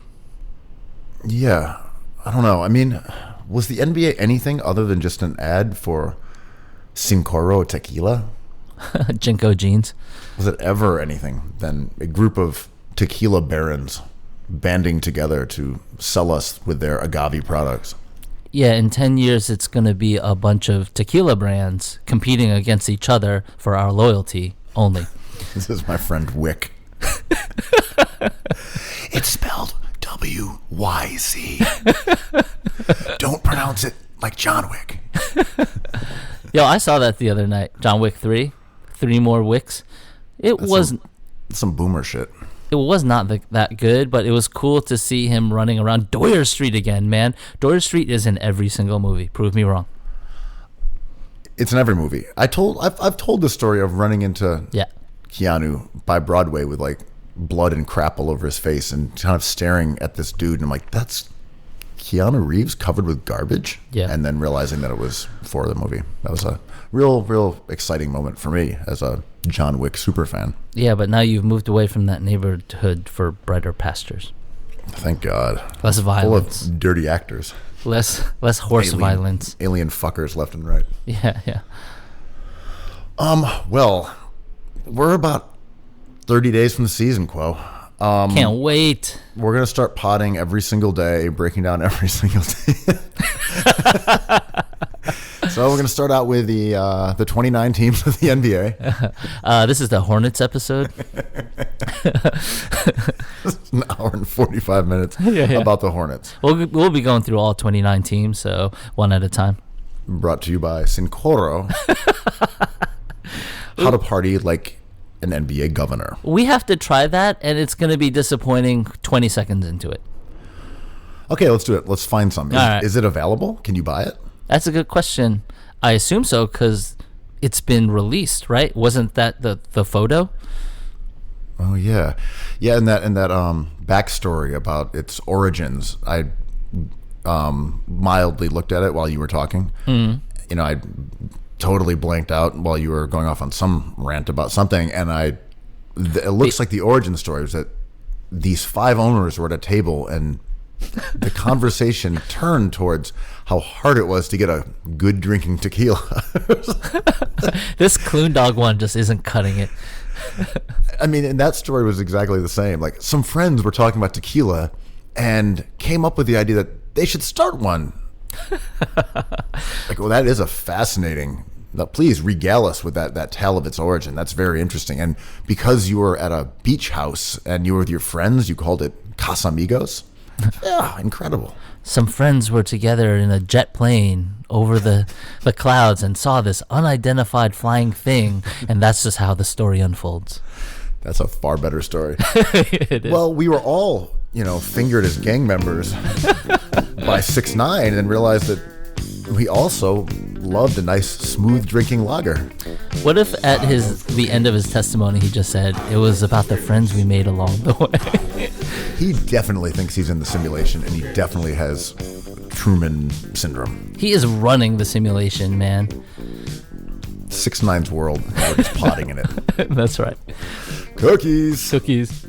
Yeah, I don't know. I mean, was the NBA anything other than just an ad for Cincoro tequila? Jinko jeans. Was it ever anything than a group of tequila barons banding together to sell us with their agave products? Yeah, in 10 years, it's going to be a bunch of tequila brands competing against each other for our loyalty only. This is my friend Wick. It's spelled W-Y-C. Don't pronounce it like John Wick. Yo, I saw that the other night. John Wick 3. 3 more Wicks. That's some boomer shit. It was not that good, but it was cool to see him running around Doyer Street again, man. Doyer Street is in every single movie. Prove me wrong. It's in every movie. I've told the story of running into Keanu by Broadway with like blood and crap all over his face and kind of staring at this dude, and I'm like, that's Keanu Reeves covered with garbage? Yeah. And then realizing that it was for the movie. That was a real exciting moment for me as a John Wick super fan. Yeah, but now you've moved away from that neighborhood for brighter pastures. Thank God. Less violence. Full of dirty actors. Less horse violence. Alien fuckers left and right. Yeah. Well, we're about 30 days from the season, Kuo. Can't wait. We're going to start potting every single day, breaking down every single day. So we're going to start out with the 29 teams of the NBA. This is the Hornets episode. It's an hour and 45 minutes about the Hornets. We'll be going through all 29 teams, so one at a time. Brought to you by Cincoro. How to party like an NBA governor. We have to try that, and it's going to be disappointing 20 seconds into it. Okay, let's do it. Let's find some. Is it available? Can you buy it? That's a good question. I assume so because it's been released, right? Wasn't that the photo? Oh yeah, and that backstory about its origins. I mildly looked at it while you were talking. Mm. You know, I totally blanked out while you were going off on some rant about something, and it looks like the origin story is that these 5 owners were at a table and the conversation turned towards how hard it was to get a good drinking tequila. This Clune Dog one just isn't cutting it. I mean, and that story was exactly the same. Like, some friends were talking about tequila and came up with the idea that they should start one. Like, well, that is a fascinating. Now, please regale us with that tale of its origin. That's very interesting. And because you were at a beach house and you were with your friends, you called it Casamigos. Yeah, incredible. Some friends were together in a jet plane over the clouds and saw this unidentified flying thing, and that's just how the story unfolds. That's a far better story. It is. Well, we were all, fingered as gang members by 6ix9ine and realized that we also loved a nice, smooth drinking lager. What if at the end of his testimony he just said, it was about the friends we made along the way? He definitely thinks he's in the simulation, and he definitely has Truman syndrome. He is running the simulation, man. 6ix9ine's world. We're just potting in it. That's right. Cookies. Cookies.